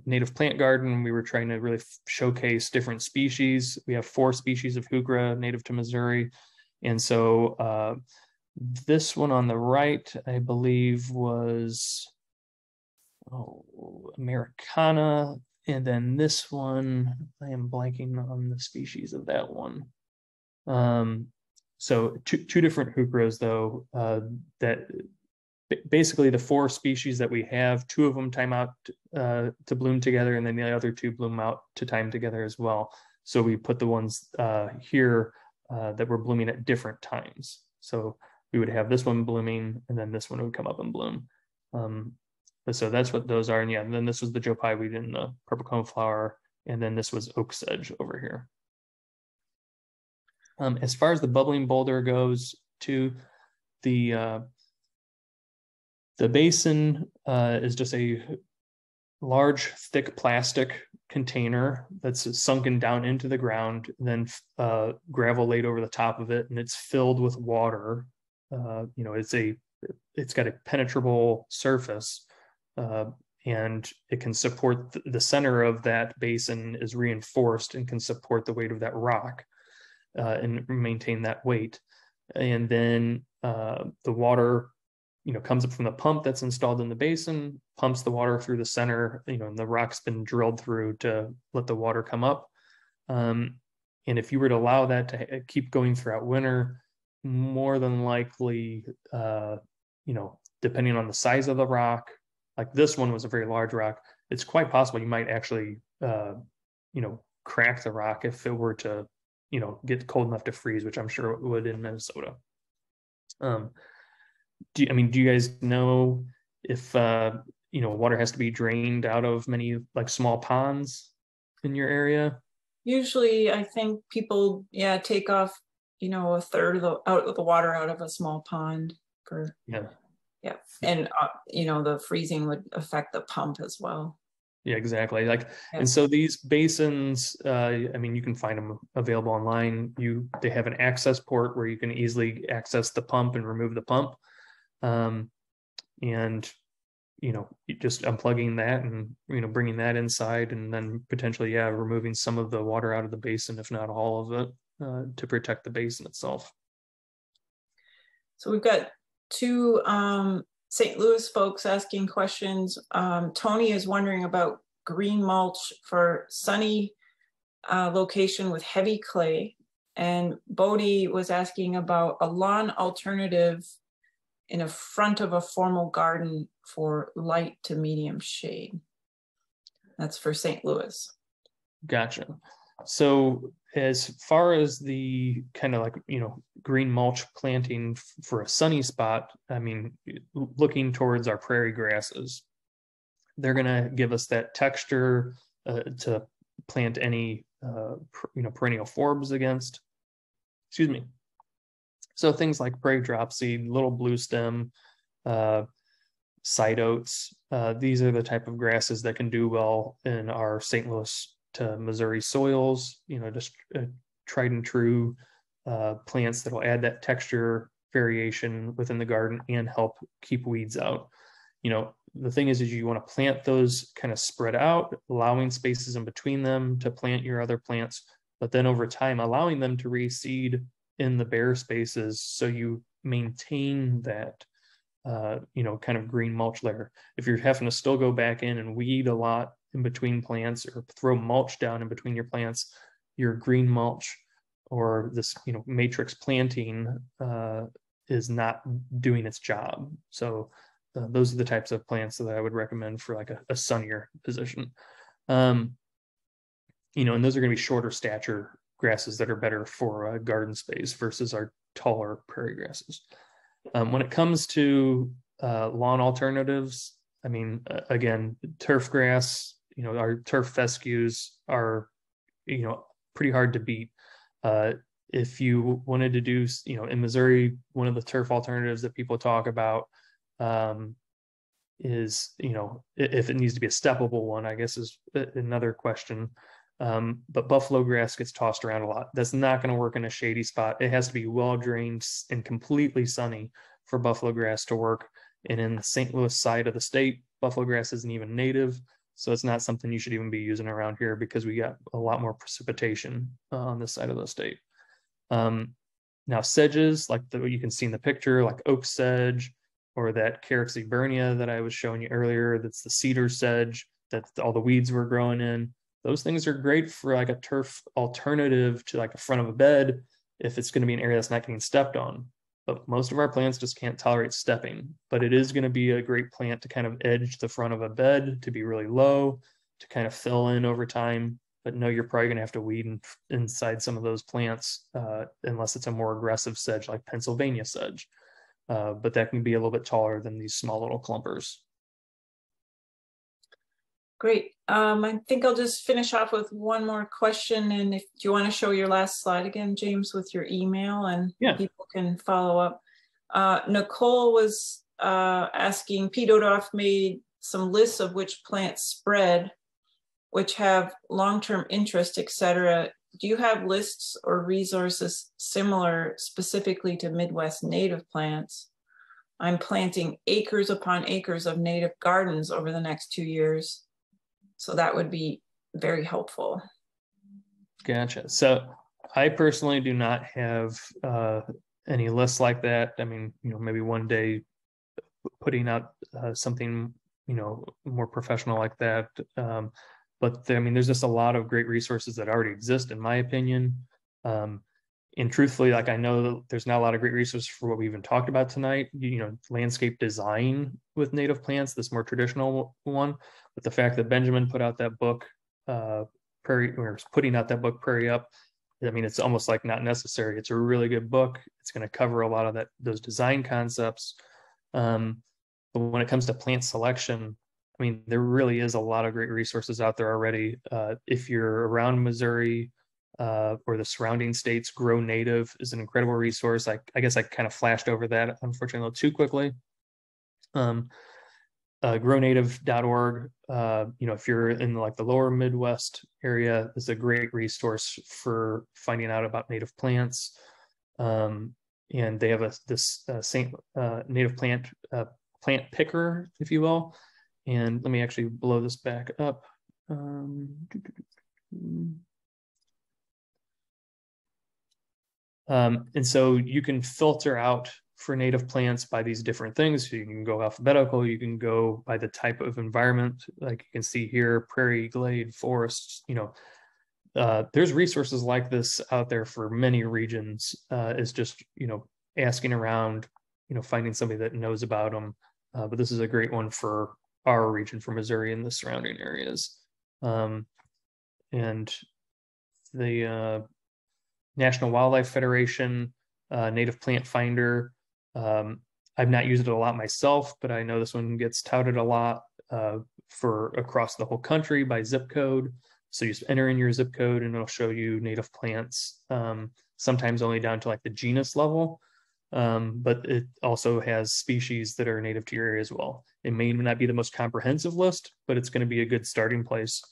native plant garden, we were trying to really showcase different species. We have 4 species of heuchera native to Missouri. And so this one on the right, I believe, was Americana. And then this one, I am blanking on the species of that one. So two different heucheras, though, that basically the 4 species that we have, 2 of them time out to bloom together, and then the other 2 bloom out to time together as well. So we put the ones here that were blooming at different times. So we would have this one blooming, and then this one would come up and bloom. So that's what those are. And yeah, and then this was the Joe Pye wheat and the purple coneflower, and then this was oak sedge over here. As far as the bubbling boulder goes, to the basin is just a large, thick plastic container that's sunken down into the ground, and then gravel laid over the top of it, and it's filled with water. It's got a penetrable surface, and it can support the center of that basin is reinforced and can support the weight of that rock and maintain that weight. And then the water comes up from the pump that's installed in the basin, pumps the water through the center, and the rock's been drilled through to let the water come up. And if you were to allow that to keep going throughout winter, more than likely, depending on the size of the rock, like this one was a very large rock, it's quite possible you might actually, crack the rock if it were to, get cold enough to freeze, which I'm sure it would in Minnesota. Do you guys know if water has to be drained out of many like small ponds in your area? Usually I think people, take off, a third of the water out of a small pond for, Yeah. And, the freezing would affect the pump as well. Yeah, exactly. And so these basins, you can find them available online. They have an access port where you can easily access the pump and remove the pump. Just unplugging that and, bringing that inside, and then potentially, removing some of the water out of the basin, if not all of it, to protect the basin itself. So we've got two St. Louis folks asking questions. Tony is wondering about green mulch for sunny location with heavy clay. And Bodie was asking about a lawn alternative in a front of a formal garden for light to medium shade. That's for St. Louis. Gotcha. So as far as the kind of green mulch planting for a sunny spot, looking towards our prairie grasses, they're going to give us that texture to plant any perennial forbs against. Excuse me. So things like prairie dropseed, little blue stem, side oats. These are the type of grasses that can do well in our St. Louis to Missouri soils. Just tried and true plants that will add that texture variation within the garden and help keep weeds out. The thing is you want to plant those kind of spread out, allowing spaces in between them to plant your other plants, but then over time allowing them to reseed in the bare spaces so you maintain that kind of green mulch layer. If you're having to still go back in and weed a lot in between plants or throw mulch down in between your plants, your green mulch or this matrix planting is not doing its job. So those are the types of plants that I would recommend for like a sunnier position. And those are going to be shorter stature grasses that are better for garden space versus our taller prairie grasses. When it comes to lawn alternatives, again, turf grass, our turf fescues are, pretty hard to beat. If you wanted to do, in Missouri, one of the turf alternatives that people talk about is, if it needs to be a steppable one, I guess is another question. But buffalo grass gets tossed around a lot. That's not going to work in a shady spot. It has to be well drained and completely sunny for buffalo grass to work. And in the St. Louis side of the state, buffalo grass isn't even native. So it's not something you should even be using around here because we got a lot more precipitation on this side of the state. Now sedges, like you can see in the picture, like oak sedge or that Carex eburnia that I was showing you earlier, that's the cedar sedge that all the weeds were growing in. Those things are great for like a turf alternative to like the front of a bed if it's going to be an area that's not getting stepped on. But most of our plants just can't tolerate stepping. But it is going to be a great plant to kind of edge the front of a bed, to be really low, to kind of fill in over time. But no, you're probably going to have to weed inside some of those plants unless it's a more aggressive sedge like Pennsylvania sedge. But that can be a little bit taller than these small little clumpers. Great. I think I'll just finish off with one more question. And if you want to show your last slide again, James, with your email, and people can follow up. Nicole was asking, Pete Odoff made some lists of which plants spread, which have long-term interest, etc. Do you have lists or resources similar specifically to Midwest native plants? I'm planting acres upon acres of native gardens over the next 2 years. So that would be very helpful. Gotcha. So I personally do not have any lists like that. Maybe one day putting out something, more professional like that. But there's just a lot of great resources that already exist, in my opinion. And truthfully, I know that there's not a lot of great resources for what we even talked about tonight, landscape design with native plants, this more traditional one. But the fact that Benjamin put out that book, Prairie Up, I mean, it's almost like not necessary. It's a really good book. It's going to cover a lot of those design concepts. But when it comes to plant selection, I mean, there really is a lot of great resources out there already. If you're around Missouri or the surrounding states, Grow Native is an incredible resource. I guess I kind of flashed over that, unfortunately, a little too quickly. Grownative.org, if you're in like the lower Midwest area, is a great resource for finding out about native plants. And they have this native plant picker, if you will. And let me actually blow this back up. And so you can filter out for native plants by these different things. So you can go alphabetical, you can go by the type of environment, like you can see here, prairie, glade, forests, there's resources like this out there for many regions. It's just, asking around, finding somebody that knows about them. But this is a great one for our region, for Missouri and the surrounding areas. And the National Wildlife Federation, Native Plant Finder. I've not used it a lot myself, but I know this one gets touted a lot for across the whole country by zip code. So you just enter in your zip code and it'll show you native plants, sometimes only down to like the genus level. But it also has species that are native to your area as well. It may not be the most comprehensive list, but it's going to be a good starting place.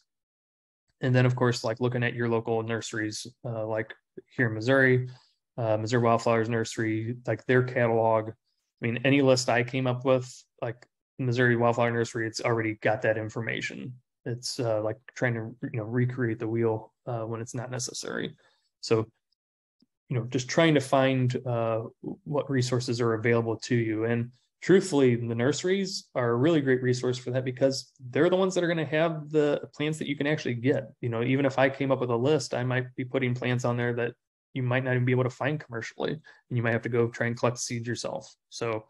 And then, of course, like looking at your local nurseries, like here in Missouri, Missouri Wildflowers Nursery, like their catalog. I mean, any list I came up with, like Missouri Wildflower Nursery, it's already got that information. It's like trying to recreate the wheel when it's not necessary. So just trying to find what resources are available to you. And truthfully, the nurseries are a really great resource for that, because they're the ones that are going to have the plants that you can actually get. Even if I came up with a list, I might be putting plants on there that you might not even be able to find commercially, and you might have to go try and collect seeds yourself. So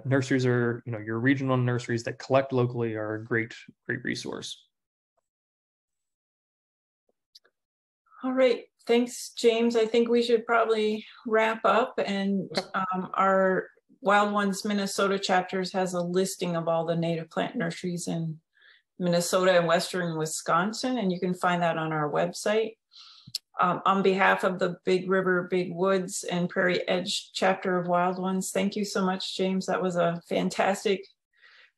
nurseries are, your regional nurseries that collect locally are a great resource. All right. Thanks, James. I think we should probably wrap up, and our Wild Ones Minnesota chapters has a listing of all the native plant nurseries in Minnesota and Western Wisconsin, and you can find that on our website. On behalf of the Big River, Big Woods and Prairie Edge chapter of Wild Ones, thank you so much, James. That was a fantastic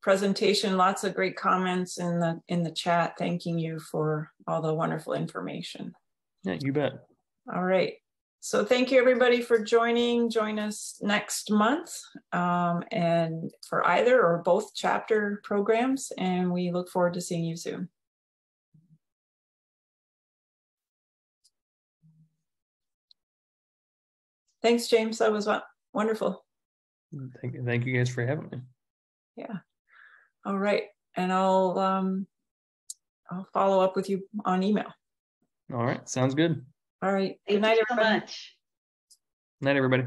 presentation. Lots of great comments in the chat. Thanking you for all the wonderful information. Yeah, you bet. All right. So thank you everybody for joining. Join us next month and for either or both chapter programs. And we look forward to seeing you soon. Thanks, James. That was wonderful. Thank you guys for having me. Yeah. All right. And I'll follow up with you on email. All right. Sounds good. All right. Thank Good night, you so everybody. much. Night, everybody.